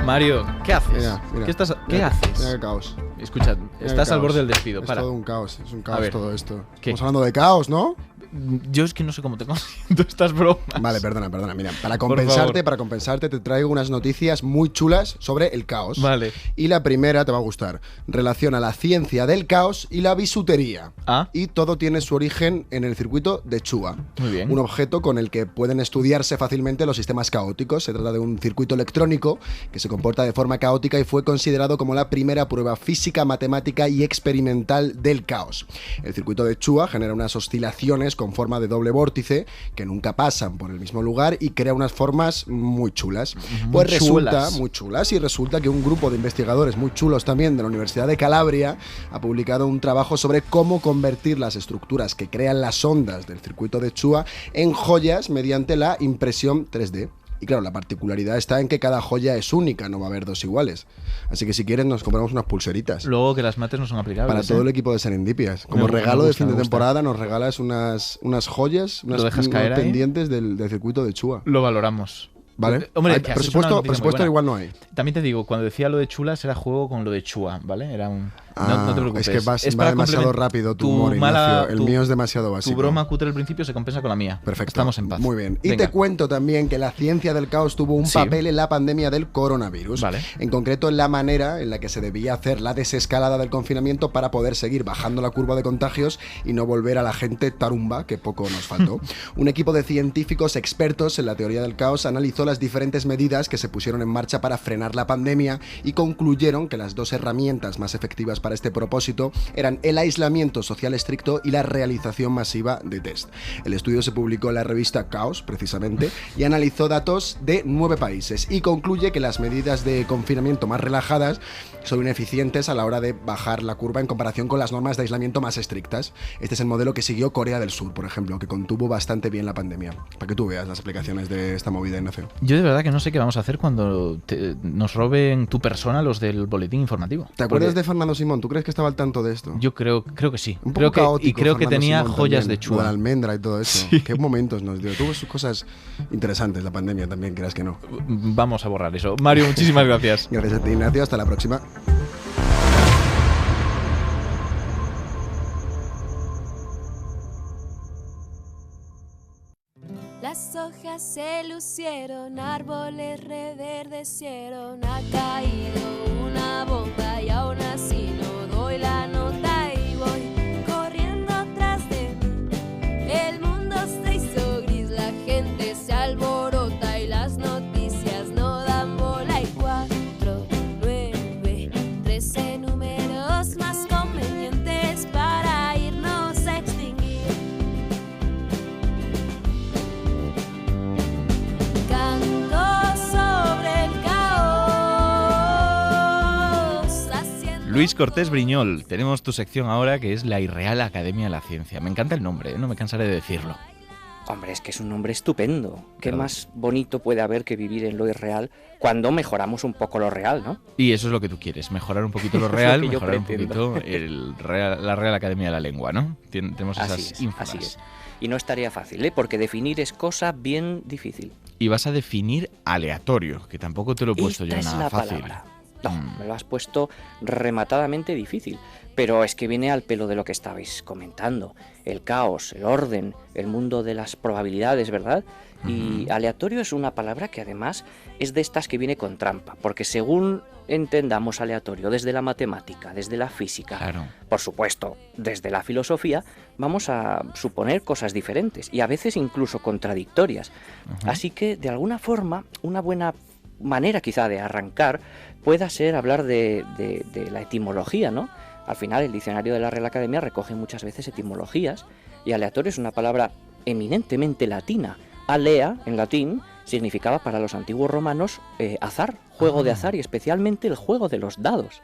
Mario, ¿qué haces? Mira, ¿Qué haces? Mira el caos. Escucha, estás al borde del despido. Es para. todo un caos, es un caos todo esto. ¿Qué? Estamos hablando de caos, ¿no? Yo es que no sé cómo te consiento estas bromas. Vale, perdona. Mira, para compensarte te traigo unas noticias muy chulas sobre el caos. Vale. Y la primera te va a gustar. Relaciona la ciencia del caos y la bisutería. Y todo tiene su origen en el circuito de Chua. Muy bien. Un objeto con el que pueden estudiarse fácilmente los sistemas caóticos. Se trata de un circuito electrónico que se comporta de forma caótica y fue considerado como la primera prueba física, matemática y experimental del caos. El circuito de Chua genera unas oscilaciones con forma de doble vórtice que nunca pasan por el mismo lugar y crea unas formas muy chulas. Resulta que un grupo de investigadores muy chulos también de la Universidad de Calabria ha publicado un trabajo sobre cómo convertir las estructuras que crean las ondas del circuito de Chua en joyas mediante la impresión 3D. Y claro, la particularidad está en que cada joya es única, no va a haber dos iguales. Así que si quieren nos compramos unas pulseritas. Luego que las mates no son aplicables. Para todo el equipo de Serendipias. Como regalo de fin de temporada nos regalas unas joyas, unos pendientes del circuito de Chua. Lo valoramos. ¿Vale? Hombre, presupuesto igual no hay. También te digo, cuando decía lo de chulas era juego con lo de Chua, ¿vale? Era un... no te preocupes. Es que va demasiado rápido tu humor, Ignacio. El mío es demasiado básico. Tu broma cutre al principio se compensa con la mía. Perfecto. Estamos en paz. Muy bien. Y te cuento también que la ciencia del caos tuvo un papel en la pandemia del coronavirus. Vale. En concreto en la manera en la que se debía hacer la desescalada del confinamiento para poder seguir bajando la curva de contagios y no volver a la gente tarumba, que poco nos faltó. Un equipo de científicos expertos en la teoría del caos analizó las diferentes medidas que se pusieron en marcha para frenar la pandemia y concluyeron que las dos herramientas más efectivas para este propósito eran el aislamiento social estricto y la realización masiva de test. El estudio se publicó en la revista Chaos, precisamente, y analizó datos de 9 países y concluye que las medidas de confinamiento más relajadas son ineficientes a la hora de bajar la curva en comparación con las normas de aislamiento más estrictas. Este es el modelo que siguió Corea del Sur, por ejemplo, que contuvo bastante bien la pandemia. Para que tú veas las aplicaciones de esta movida, Ignacio. Yo de verdad que no sé qué vamos a hacer cuando nos roben tu persona los del boletín informativo. ¿Te acuerdas de Fernando Simón? ¿Tú crees que estaba al tanto de esto? Yo creo que sí. Un poco caótico, y creo que tenía Simón joyas también, de Chua. De almendra y todo eso. Sí. Qué momentos nos dio. Tuvo sus cosas interesantes la pandemia también, creas que no. Vamos a borrar eso. Mario, muchísimas gracias. Gracias a ti, Ignacio. Hasta la próxima. Las hojas se lucieron, árboles reverdecieron, ha caído una bomba y aún así no doy la nota y voy corriendo atrás de mí. El mundo se hizo gris, la gente se alborota y las noticias no dan bola y 4, 9, 13 números más convenientes para irnos a extinguir. Luis Cortés Briñol, tenemos tu sección ahora que es la Irreal Academia de la Ciencia. Me encanta el nombre, no me cansaré de decirlo. Hombre, es que es un nombre estupendo. ¿Qué más bonito puede haber que vivir en lo irreal cuando mejoramos un poco lo real, no? Y eso es lo que tú quieres, mejorar un poquito lo real, mejorar un poquito la Real Academia de la Lengua, ¿no? Tenemos esas ínfulas. Así es. Y no es tarea fácil, ¿eh? Porque definir es cosa bien difícil. Y vas a definir aleatorio, que tampoco te lo he puesto yo nada fácil. Palabra. No, me lo has puesto rematadamente difícil, pero es que viene al pelo de lo que estabais comentando. El caos, el orden, el mundo de las probabilidades, ¿verdad? Y aleatorio es una palabra que además es de estas que viene con trampa, porque según entendamos aleatorio desde la matemática, desde la física, por supuesto, desde la filosofía, vamos a suponer cosas diferentes y a veces incluso contradictorias. Así que, de alguna forma, una buena manera quizá de arrancar pueda ser hablar de la etimología, ¿no? Al final el diccionario de la Real Academia recoge muchas veces etimologías y aleatorio es una palabra eminentemente latina. Alea, en latín, significaba para los antiguos romanos azar, juego de azar y especialmente el juego de los dados.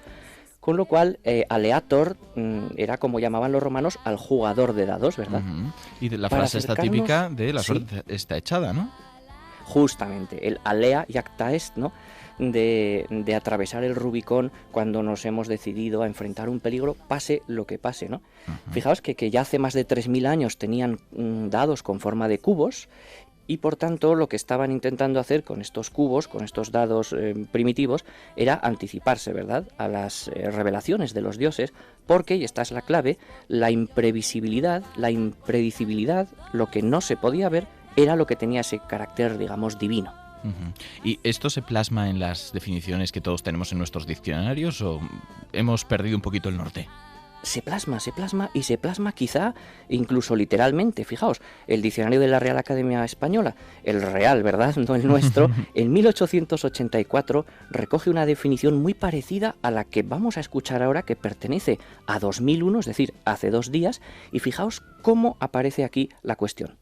Con lo cual, aleator era como llamaban los romanos al jugador de dados, ¿verdad? Y la frase está típica de la suerte está echada, ¿no? Justamente, el alea iacta est, ¿no? De atravesar el Rubicón cuando nos hemos decidido a enfrentar un peligro, pase lo que pase, ¿no? Fijaos que ya hace más de 3.000 años tenían dados con forma de cubos y por tanto lo que estaban intentando hacer con estos cubos, con estos dados primitivos, era anticiparse, ¿verdad?, a las revelaciones de los dioses, porque, y esta es la clave, la imprevisibilidad, la impredecibilidad, lo que no se podía ver, era lo que tenía ese carácter, digamos, divino. ¿Y esto se plasma en las definiciones que todos tenemos en nuestros diccionarios o hemos perdido un poquito el norte? Se plasma y se plasma quizá incluso literalmente. Fijaos, el diccionario de la Real Academia Española, el real, ¿verdad?, no el nuestro, en 1884 recoge una definición muy parecida a la que vamos a escuchar ahora, que pertenece a 2001, es decir, hace 2 días, y fijaos cómo aparece aquí la cuestión.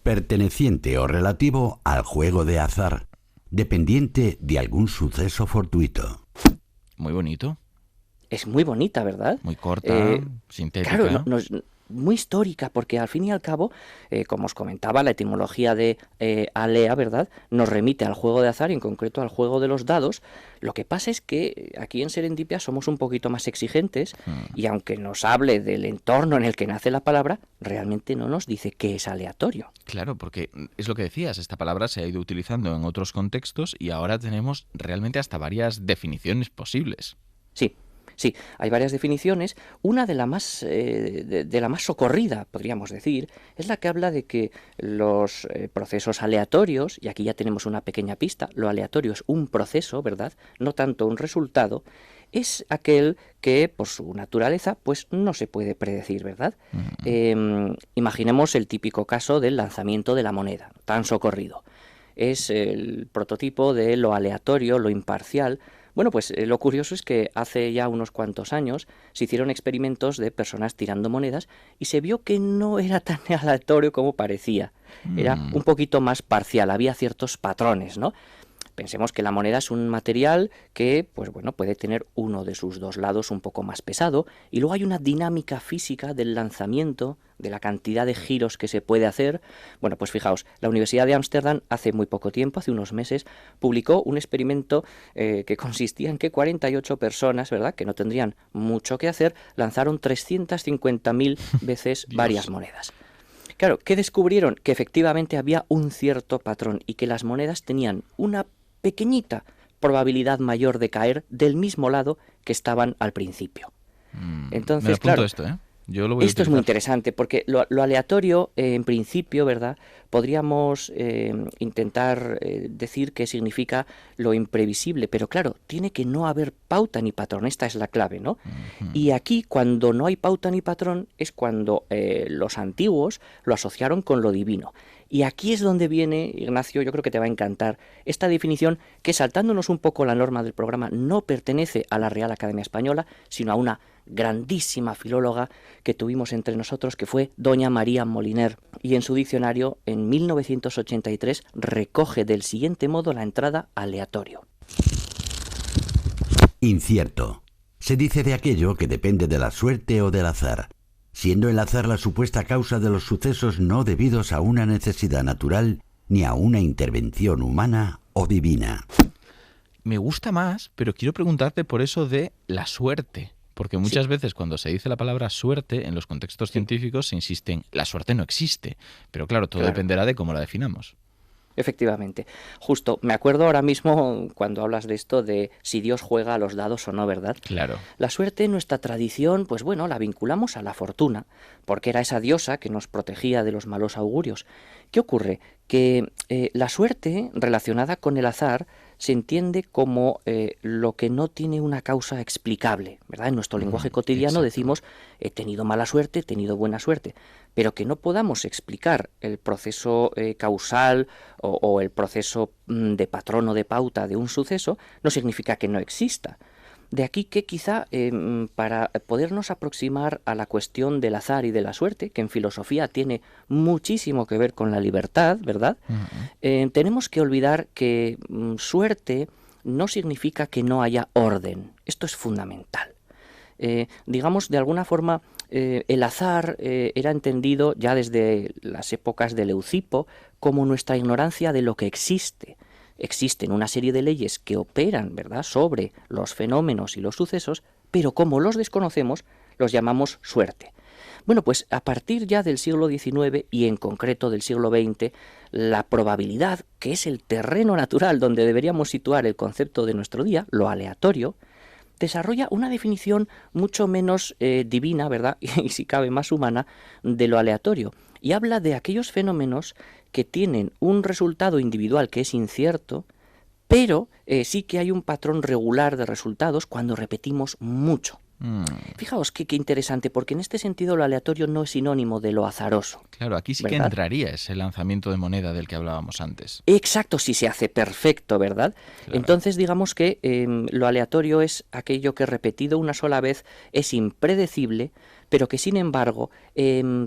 Perteneciente o relativo al juego de azar, dependiente de algún suceso fortuito. Muy bonito. Es muy bonita, ¿verdad? Muy corta, sintética. Claro, muy histórica, porque al fin y al cabo, como os comentaba, la etimología de alea, ¿verdad?, nos remite al juego de azar y en concreto al juego de los dados. Lo que pasa es que aquí en Serendipia somos un poquito más exigentes y aunque nos hable del entorno en el que nace la palabra, realmente no nos dice qué es aleatorio. Claro, porque es lo que decías, esta palabra se ha ido utilizando en otros contextos y ahora tenemos realmente hasta varias definiciones posibles. Sí, hay varias definiciones. Una de la más socorrida, podríamos decir, es la que habla de que los procesos aleatorios, y aquí ya tenemos una pequeña pista, lo aleatorio es un proceso, ¿verdad?, no tanto un resultado, es aquel que, por su naturaleza, pues no se puede predecir, ¿verdad? Imaginemos el típico caso del lanzamiento de la moneda, tan socorrido. Es el prototipo de lo aleatorio, lo imparcial. Bueno, pues lo curioso es que hace ya unos cuantos años se hicieron experimentos de personas tirando monedas y se vio que no era tan aleatorio como parecía. Era un poquito más parcial, había ciertos patrones, ¿no? Pensemos que la moneda es un material que, pues bueno, puede tener uno de sus dos lados un poco más pesado y luego hay una dinámica física del lanzamiento, de la cantidad de giros que se puede hacer. Bueno, pues fijaos, la Universidad de Ámsterdam hace muy poco tiempo, hace unos meses, publicó un experimento que consistía en que 48 personas, ¿verdad?, que no tendrían mucho que hacer, lanzaron 350.000 veces varias monedas. Claro, ¿qué descubrieron? Que efectivamente había un cierto patrón y que las monedas tenían una pequeñita probabilidad mayor de caer del mismo lado que estaban al principio. Entonces, me apunto claro, esto, ¿eh? Yo lo voy a Esto es muy utilizar. interesante porque lo aleatorio, en principio, ¿verdad? Podríamos intentar decir que significa lo imprevisible, pero claro, tiene que no haber pauta ni patrón, esta es la clave, ¿no? Y aquí, cuando no hay pauta ni patrón, es cuando los antiguos lo asociaron con lo divino. Y aquí es donde viene, Ignacio, yo creo que te va a encantar, esta definición que, saltándonos un poco la norma del programa, no pertenece a la Real Academia Española, sino a una grandísima filóloga que tuvimos entre nosotros, que fue doña María Moliner, y en su diccionario, en 1983, recoge del siguiente modo la entrada aleatorio. Incierto. Se dice de aquello que depende de la suerte o del azar, siendo el azar la supuesta causa de los sucesos no debidos a una necesidad natural ni a una intervención humana o divina. Me gusta más, pero quiero preguntarte por eso de la suerte. Porque muchas veces cuando se dice la palabra suerte, en los contextos científicos se insiste en la suerte no existe. Pero claro, todo dependerá de cómo la definamos. Efectivamente. Justo, me acuerdo ahora mismo cuando hablas de esto de si Dios juega a los dados o no, ¿verdad? Claro. La suerte en nuestra tradición, pues bueno, la vinculamos a la fortuna, porque era esa diosa que nos protegía de los malos augurios. ¿Qué ocurre? Que la suerte relacionada con el azar se entiende como lo que no tiene una causa explicable, ¿verdad? En nuestro lenguaje cotidiano decimos he tenido mala suerte, he tenido buena suerte, pero que no podamos explicar el proceso causal o el proceso de patrón o de pauta de un suceso no significa que no exista. De aquí que quizá para podernos aproximar a la cuestión del azar y de la suerte, que en filosofía tiene muchísimo que ver con la libertad, ¿verdad? Tenemos que olvidar que suerte no significa que no haya orden. Esto es fundamental. Digamos, de alguna forma, el azar era entendido ya desde las épocas de Leucipo como nuestra ignorancia de lo que existe. Existen una serie de leyes que operan, ¿verdad?, sobre los fenómenos y los sucesos, pero como los desconocemos, los llamamos suerte. Bueno, pues a partir ya del siglo XIX y en concreto del siglo XX, la probabilidad, que es el terreno natural donde deberíamos situar el concepto de nuestro día, lo aleatorio, desarrolla una definición mucho menos divina, ¿verdad?, y si cabe más humana, de lo aleatorio. Y habla de aquellos fenómenos que tienen un resultado individual que es incierto, pero sí que hay un patrón regular de resultados cuando repetimos mucho. Fijaos qué interesante, porque en este sentido lo aleatorio no es sinónimo de lo azaroso. Claro, aquí sí ¿verdad? que entraría ese lanzamiento de moneda del que hablábamos antes. Exacto, si se hace perfecto, ¿verdad? Claro. Entonces digamos que lo aleatorio es aquello que repetido una sola vez es impredecible, pero que sin embargo,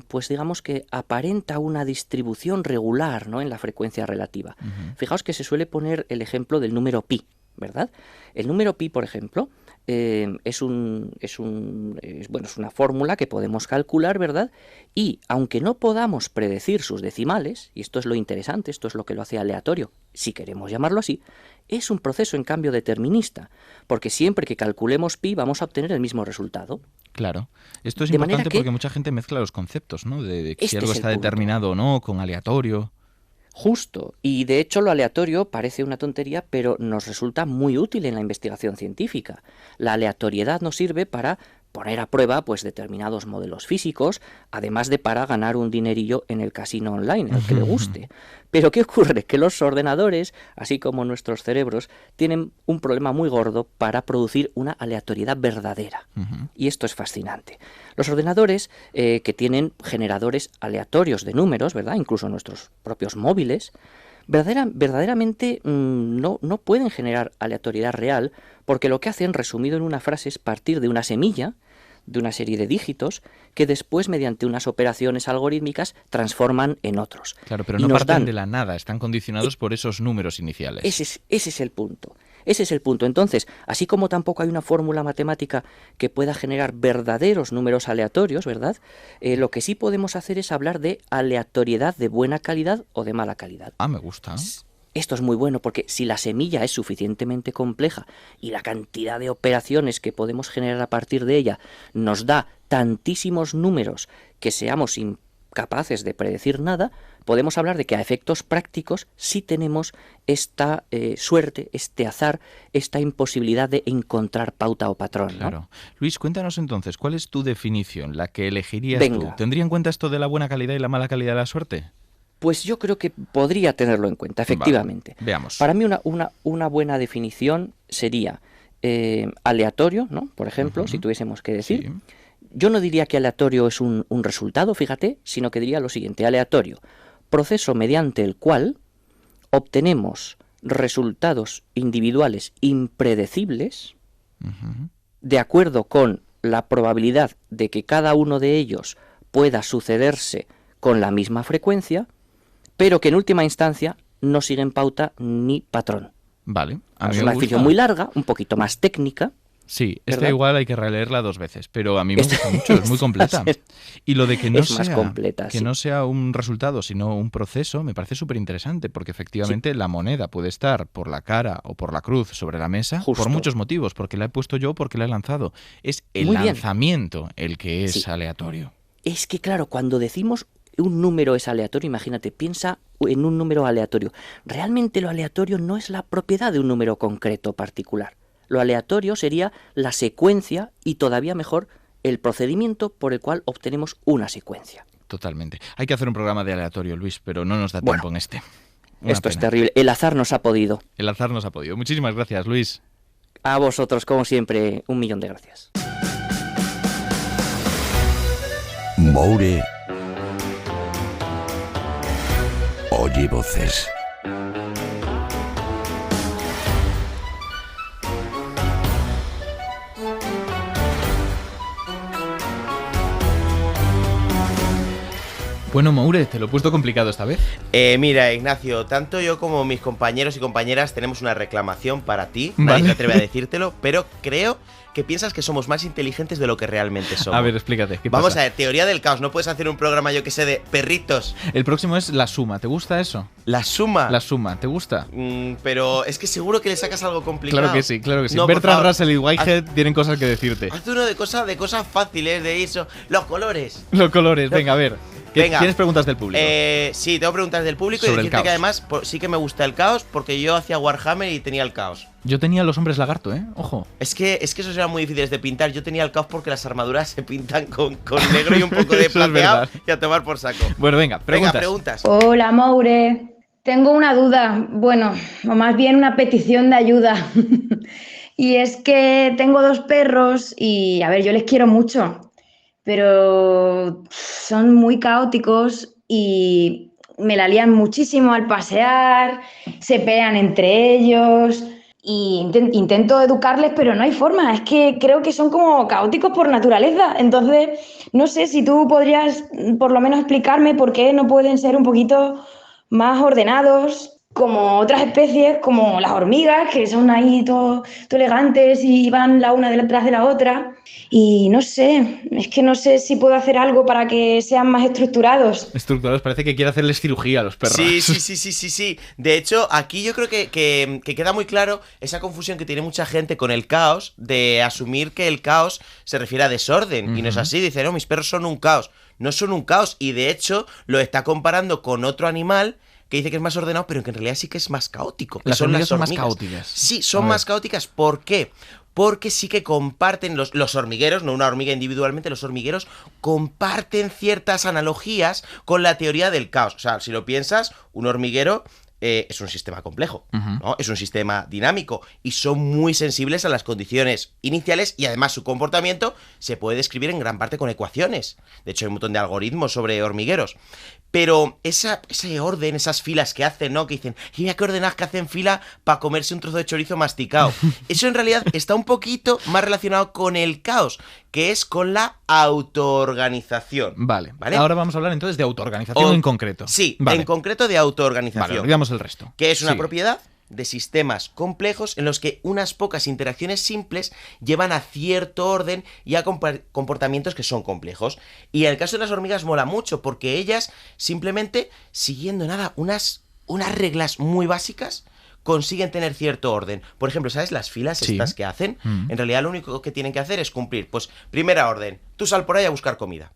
pues digamos que aparenta una distribución regular, ¿no?, en la frecuencia relativa. Fijaos que se suele poner el ejemplo del número pi, ¿verdad? El número pi, por ejemplo, es una fórmula que podemos calcular, ¿verdad? Y aunque no podamos predecir sus decimales, y esto es lo interesante, esto es lo que lo hace aleatorio, si queremos llamarlo así, es un proceso en cambio determinista, porque siempre que calculemos pi vamos a obtener el mismo resultado. Claro. Esto es De manera importante que porque mucha gente mezcla los conceptos, ¿no? De que si este algo es el está punto. determinado o no, con aleatorio. Justo, y de hecho lo aleatorio parece una tontería, pero nos resulta muy útil en la investigación científica. La aleatoriedad nos sirve para poner a prueba pues determinados modelos físicos, además de para ganar un dinerillo en el casino online, el que le guste. Pero ¿qué ocurre? Que los ordenadores, así como nuestros cerebros, tienen un problema muy gordo para producir una aleatoriedad verdadera. Y esto es fascinante. Los ordenadores que tienen generadores aleatorios de números, ¿verdad?, incluso nuestros propios móviles, verdaderamente no pueden generar aleatoriedad real, porque lo que hacen, resumido en una frase, es partir de una semilla, de una serie de dígitos, que después, mediante unas operaciones algorítmicas, transforman en otros. Claro, pero Y no nos parten dan- de la nada, están condicionados por esos números iniciales. Ese es el punto. Ese es el punto. Entonces, así como tampoco hay una fórmula matemática que pueda generar verdaderos números aleatorios, ¿verdad? Lo que sí podemos hacer es hablar de aleatoriedad de buena calidad o de mala calidad. Ah, me gusta. Esto es muy bueno porque si la semilla es suficientemente compleja y la cantidad de operaciones que podemos generar a partir de ella nos da tantísimos números que seamos incapaces de predecir nada, podemos hablar de que a efectos prácticos sí tenemos esta suerte, este azar, esta imposibilidad de encontrar pauta o patrón, ¿no? Claro. Luis, cuéntanos entonces, ¿cuál es tu definición, la que elegirías tú? ¿Tendría en cuenta esto de la buena calidad y la mala calidad de la suerte? Pues yo creo que podría tenerlo en cuenta, efectivamente. Vale, veamos. Para mí una buena definición sería aleatorio, ¿no? Por ejemplo, si tuviésemos que decir. Sí. Yo no diría que aleatorio es un resultado, fíjate, sino que diría lo siguiente: aleatorio, proceso mediante el cual obtenemos resultados individuales impredecibles de acuerdo con la probabilidad de que cada uno de ellos pueda sucederse con la misma frecuencia, pero que en última instancia no siguen pauta ni patrón. Vale. Es una definición muy larga, un poquito más técnica. Sí, esta igual hay que releerla 2 veces, pero a mí me gusta mucho, es muy completa. Y lo de que no, no sea un resultado, sino un proceso, me parece súper interesante, porque efectivamente la moneda puede estar por la cara o por la cruz sobre la mesa por muchos motivos, porque la he puesto yo, porque la he lanzado. Es el lanzamiento el que es aleatorio. Es que claro, cuando decimos un número es aleatorio, imagínate, piensa en un número aleatorio. Realmente lo aleatorio no es la propiedad de un número concreto particular. Lo aleatorio sería la secuencia y todavía mejor el procedimiento por el cual obtenemos una secuencia. Totalmente. Hay que hacer un programa de aleatorio, Luis, pero no nos da tiempo en este. Esto es terrible. El azar nos ha podido. El azar nos ha podido. Muchísimas gracias, Luis. A vosotros, como siempre, 1.000.000 de gracias. Moure oye voces. Bueno, Moure, te lo he puesto complicado esta vez. Mira, Ignacio, tanto yo como mis compañeros y compañeras tenemos una reclamación para ti. Vale. Nadie se atreve a decírtelo, pero creo que piensas que somos más inteligentes de lo que realmente somos. A ver, explícate. ¿Qué Vamos pasa? a ver, teoría del caos. No puedes hacer un programa, yo que sé, de perritos. El próximo es la suma. ¿Te gusta eso? ¿La suma? La suma. ¿Te gusta? Pero es que seguro que le sacas algo complicado. Claro que sí, claro que sí. No, Bertrand Russell y Whitehead tienen cosas que decirte. Haz uno de cosas fáciles, de eso. Los colores. Los colores, venga, a ver. ¿Tienes preguntas del público? Sí, tengo preguntas del público sobre y decirte que además sí que me gusta el caos porque yo hacía Warhammer y tenía el caos. Yo tenía los hombres lagarto, Ojo. Es que esos eran muy difíciles de pintar. Yo tenía el caos porque las armaduras se pintan con negro y un poco de plateado y a tomar por saco. Bueno, venga, preguntas. Hola, Moure. Tengo una duda, bueno, o más bien una petición de ayuda. Y es que tengo 2 perros y, a ver, yo les quiero mucho, pero son muy caóticos y me la lían muchísimo al pasear, se pelean entre ellos y intento educarles, pero no hay forma, es que creo que son como caóticos por naturaleza. Entonces, no sé si tú podrías por lo menos explicarme por qué no pueden ser un poquito más ordenados, como otras especies, como las hormigas, que son ahí todo elegantes y van la una detrás de la otra. Y no sé, es que no sé si puedo hacer algo para que sean más estructurados. Estructurados, parece que quiere hacerles cirugía a los perros. Sí. De hecho, aquí yo creo que queda muy claro esa confusión que tiene mucha gente con el caos, de asumir que el caos se refiere a desorden. Y no es así, dice, no, mis perros son un caos. No son un caos, y de hecho lo está comparando con otro animal que dice que es más ordenado, pero que en realidad sí que es más caótico. Las hormigas son más caóticas. Sí, son más caóticas. ¿Por qué? Porque sí que comparten los hormigueros, no una hormiga individualmente, los hormigueros comparten ciertas analogías con la teoría del caos. O sea, si lo piensas, un hormiguero es un sistema complejo, ¿no? Es un sistema dinámico y son muy sensibles a las condiciones iniciales y además su comportamiento se puede describir en gran parte con ecuaciones. De hecho, hay un montón de algoritmos sobre hormigueros. Pero ese orden, esas filas que hacen, ¿no? Que dicen, mira qué ordenadas que hacen fila para comerse un trozo de chorizo masticado. Eso en realidad está un poquito más relacionado con el caos, que es con la autoorganización. Vale. Ahora vamos a hablar entonces de autoorganización en concreto. Sí, en concreto de autoorganización. Vale, olvidamos el resto. Que es una propiedad de sistemas complejos en los que unas pocas interacciones simples llevan a cierto orden y a comportamientos que son complejos. Y en el caso de las hormigas mola mucho porque ellas simplemente siguiendo unas reglas muy básicas consiguen tener cierto orden. Por ejemplo, ¿sabes las filas estas que hacen? En realidad lo único que tienen que hacer es cumplir. Pues primera orden, tú sal por ahí a buscar comida.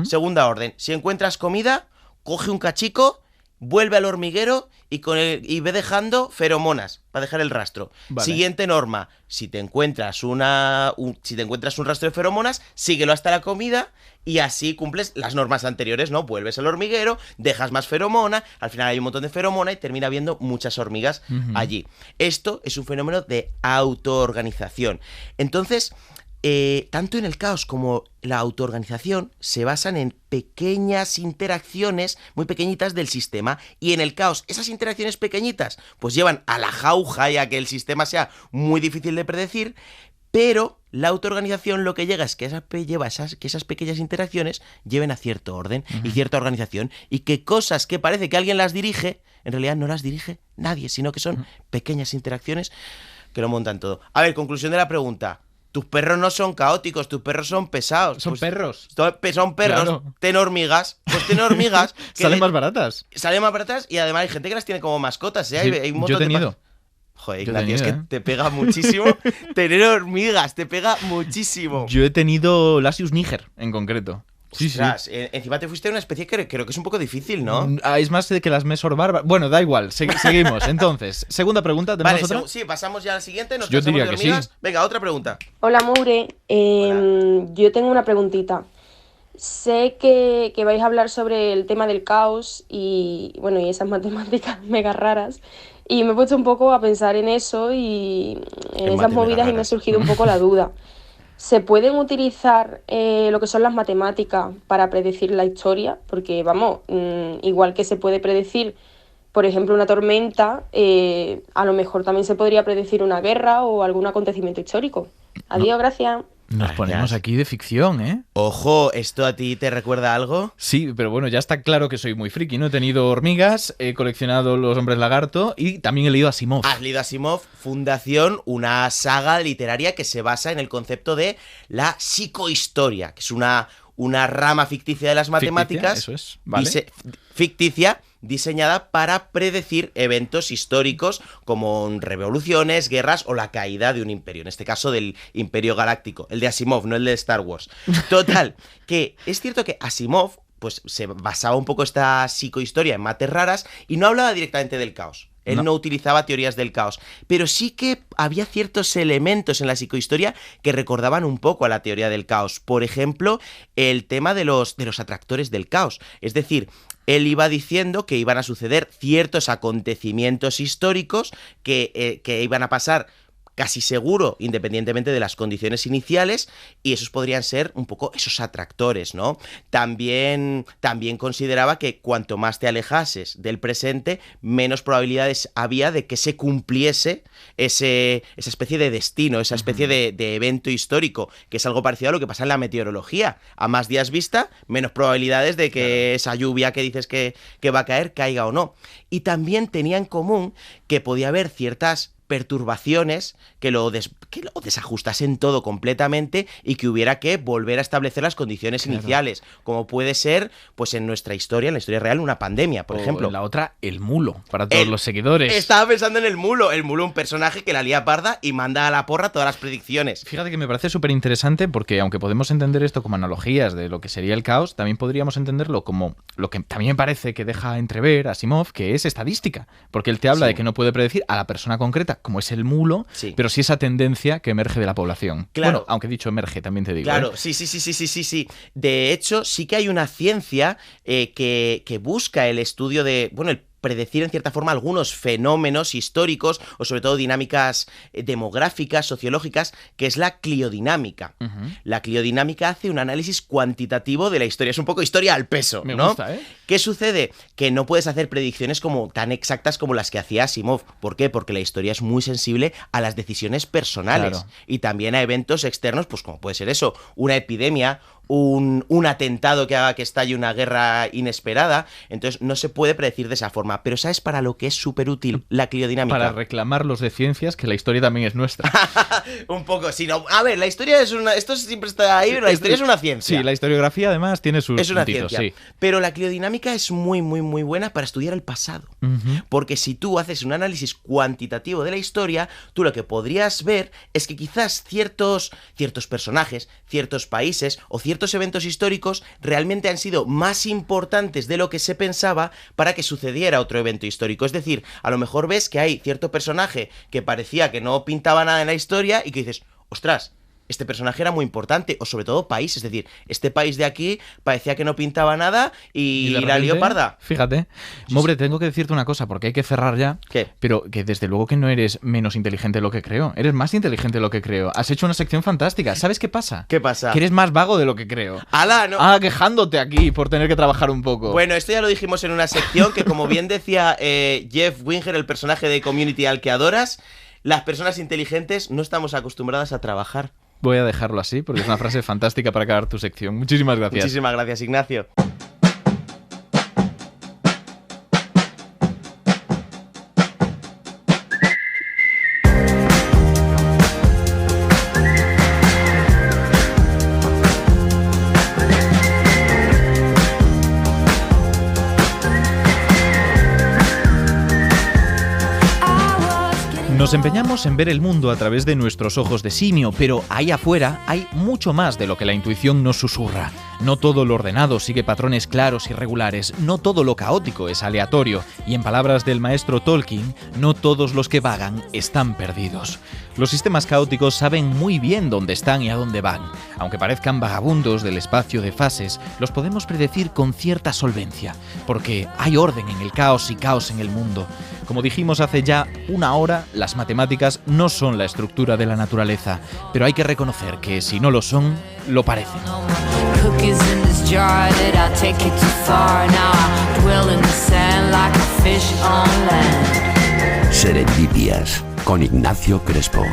Segunda orden, si encuentras comida, coge un cachico vuelve al hormiguero y ve dejando feromonas para dejar el rastro. Vale. Siguiente norma, si te encuentras un rastro de feromonas, síguelo hasta la comida y así cumples las normas anteriores, ¿no? Vuelves al hormiguero, dejas más feromona, al final hay un montón de feromona y termina habiendo muchas hormigas allí. Esto es un fenómeno de autoorganización. Entonces, tanto en el caos como la autoorganización se basan en pequeñas interacciones muy pequeñitas del sistema, y en el caos esas interacciones pequeñitas pues llevan a la jauja y a que el sistema sea muy difícil de predecir, pero la autoorganización lo que llega es que esas pequeñas interacciones lleven a cierto orden y cierta organización, y que cosas que parece que alguien las dirige, en realidad no las dirige nadie, sino que son pequeñas interacciones que lo montan todo. A ver, conclusión de la pregunta. Tus perros no son caóticos, tus perros son pesados. Son perros. Son perros, Claro. ten hormigas. Pues ten hormigas. Salen más baratas. Salen más baratas y además hay gente que las tiene como mascotas, ¿eh? Sí, Hay un yo he montón de tenido. Joder, Yo he Ignacio, es tenido, que te pega muchísimo tener hormigas, te pega muchísimo. Yo he tenido Lasius niger, en concreto. Sí, Ostras, encima te fuiste a una especie que creo que es un poco difícil, ¿no? Es más de que las Mesor bárbaras. Bueno, da igual, seguimos. Entonces, segunda pregunta, ¿tenemos Vale, otra? sí, pasamos ya a la siguiente, nos Yo cansamos diría de que sí. hormigas. Venga, otra pregunta. Hola Moure, yo tengo una preguntita. Sé que vais a hablar sobre el tema del caos y bueno, y esas matemáticas mega raras, y me he puesto un poco a pensar en eso y en esas mate movidas, mega y me ha raras. surgido un poco la duda. ¿Se pueden utilizar lo que son las matemáticas para predecir la historia? Porque vamos, igual que se puede predecir, por ejemplo, una tormenta, a lo mejor también se podría predecir una guerra o algún acontecimiento histórico. Adiós, gracias. Nos ponemos aquí de ficción, ¿eh? Ojo, ¿esto a ti te recuerda algo? Sí, pero bueno, ya está claro que soy muy friki, ¿no? He tenido hormigas, he coleccionado los hombres lagarto y también he leído Asimov. Has leído Asimov, Fundación, una saga literaria que se basa en el concepto de la psicohistoria, que es una rama ficticia de las matemáticas. Ficticia, eso es, vale. Ficticia, diseñada para predecir eventos históricos como revoluciones, guerras o la caída de un imperio, en este caso del Imperio Galáctico, el de Asimov, no el de Star Wars. Total, que es cierto que Asimov pues se basaba un poco esta psicohistoria en mates raras y no hablaba directamente del caos. Él no utilizaba teorías del caos, pero sí que había ciertos elementos en la psicohistoria que recordaban un poco a la teoría del caos. Por ejemplo, el tema de los atractores del caos. Es decir, él iba diciendo que iban a suceder ciertos acontecimientos históricos que iban a pasar casi seguro, independientemente de las condiciones iniciales, y esos podrían ser un poco esos atractores, ¿no? También consideraba que cuanto más te alejases del presente, menos probabilidades había de que se cumpliese esa especie de destino, esa especie de evento histórico, que es algo parecido a lo que pasa en la meteorología. A más días vista, menos probabilidades de que esa lluvia que dices que va a caer, caiga o no. Y también tenía en común que podía haber ciertas perturbaciones que lo desajustasen todo completamente y que hubiera que volver a establecer las condiciones iniciales, como puede ser, pues en nuestra historia, en la historia real, una pandemia, por ejemplo. En la otra, el mulo, para todos los seguidores. Estaba pensando en el mulo, un personaje que la lía parda y manda a la porra todas las predicciones. Fíjate que me parece súper interesante porque aunque podemos entender esto como analogías de lo que sería el caos, también podríamos entenderlo como lo que también parece que deja entrever Asimov, que es estadística, porque él te habla de que no puede predecir a la persona concreta, como es el mulo, pero sí esa tendencia que emerge de la población. Claro. Bueno, aunque dicho emerge, también te digo. Claro, sí. De hecho, sí que hay una ciencia que busca el estudio de, el predecir en cierta forma algunos fenómenos históricos o sobre todo dinámicas demográficas, sociológicas, que es la cliodinámica. La cliodinámica hace un análisis cuantitativo de la historia, es un poco historia al peso, Me ¿no? gusta, ¿eh? ¿Qué sucede? Que no puedes hacer predicciones tan exactas como las que hacía Asimov. ¿Por qué? Porque la historia es muy sensible a las decisiones personales Claro. y también a eventos externos, pues como puede ser eso, una epidemia, un atentado que haga que estalle una guerra inesperada. Entonces no se puede predecir de esa forma. Pero ¿sabes para lo que es súper útil la cliodinámica? Para reclamar los de ciencias, que la historia también es nuestra. Un poco, sí. No, a ver, la historia es una... Esto siempre está ahí, pero la historia es una ciencia. Sí, la historiografía además tiene sus Es una puntitos, ciencia. sí. Pero la cliodinámica es muy, muy, muy buena para estudiar el pasado. Porque si tú haces un análisis cuantitativo de la historia, tú lo que podrías ver es que quizás ciertos personajes, ciertos países o ciertos ciertos eventos históricos realmente han sido más importantes de lo que se pensaba para que sucediera otro evento histórico. Es decir, a lo mejor ves que hay cierto personaje que parecía que no pintaba nada en la historia y que dices, ostras, este personaje era muy importante, o sobre todo país, es decir, este país de aquí parecía que no pintaba nada y de la lió parda. Fíjate, Moure, tengo que decirte una cosa, porque hay que cerrar ya. ¿Qué? Pero que desde luego que no eres menos inteligente de lo que creo, eres más inteligente de lo que creo. Has hecho una sección fantástica, ¿sabes qué pasa? ¿Qué pasa? Que eres más vago de lo que creo. ¡Hala! No. Quejándote aquí por tener que trabajar un poco. Bueno, esto ya lo dijimos en una sección que, como bien decía Jeff Winger, el personaje de Community al que adoras, las personas inteligentes no estamos acostumbradas a trabajar. Voy a dejarlo así porque es una frase fantástica para acabar tu sección. Muchísimas gracias. Muchísimas gracias, Ignacio. Nos empeñamos en ver el mundo a través de nuestros ojos de simio, pero ahí afuera hay mucho más de lo que la intuición nos susurra. No todo lo ordenado sigue patrones claros y regulares, no todo lo caótico es aleatorio, y en palabras del maestro Tolkien, no todos los que vagan están perdidos. Los sistemas caóticos saben muy bien dónde están y a dónde van. Aunque parezcan vagabundos del espacio de fases, los podemos predecir con cierta solvencia, porque hay orden en el caos y caos en el mundo. Como dijimos hace ya una hora, las matemáticas no son la estructura de la naturaleza, pero hay que reconocer que si no lo son, lo parecen. Serendipias con Ignacio Crespo.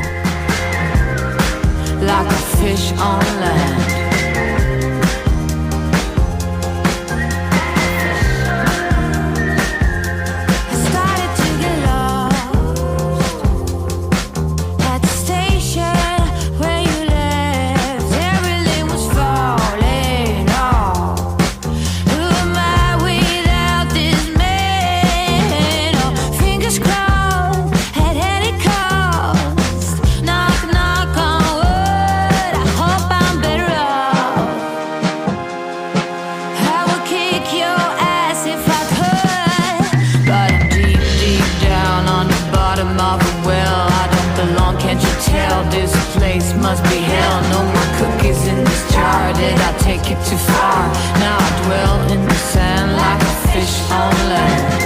Like a fish on land. Must be hell, no more cookies in this jar. Did I take it too far? Now I dwell in the sand like a fish on land.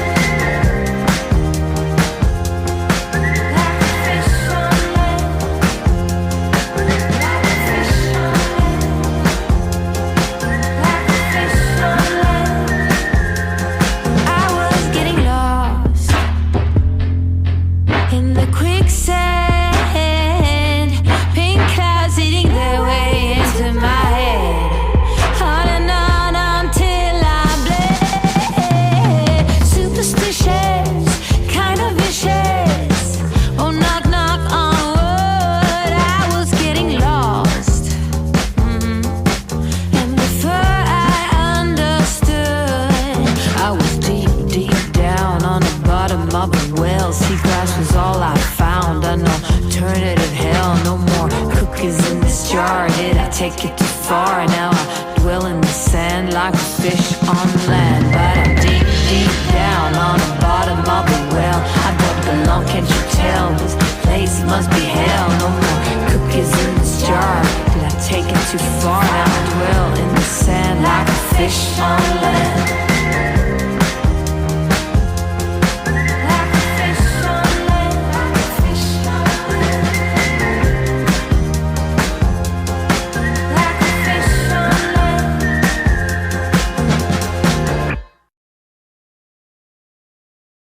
Take it too far, now I dwell in the sand like a fish on land. But I'm deep, deep down on the bottom of a well. I don't belong, can't you tell? This place must be hell. No more cookies in this jar. Did I take it too far? Now I dwell in the sand like a fish on land.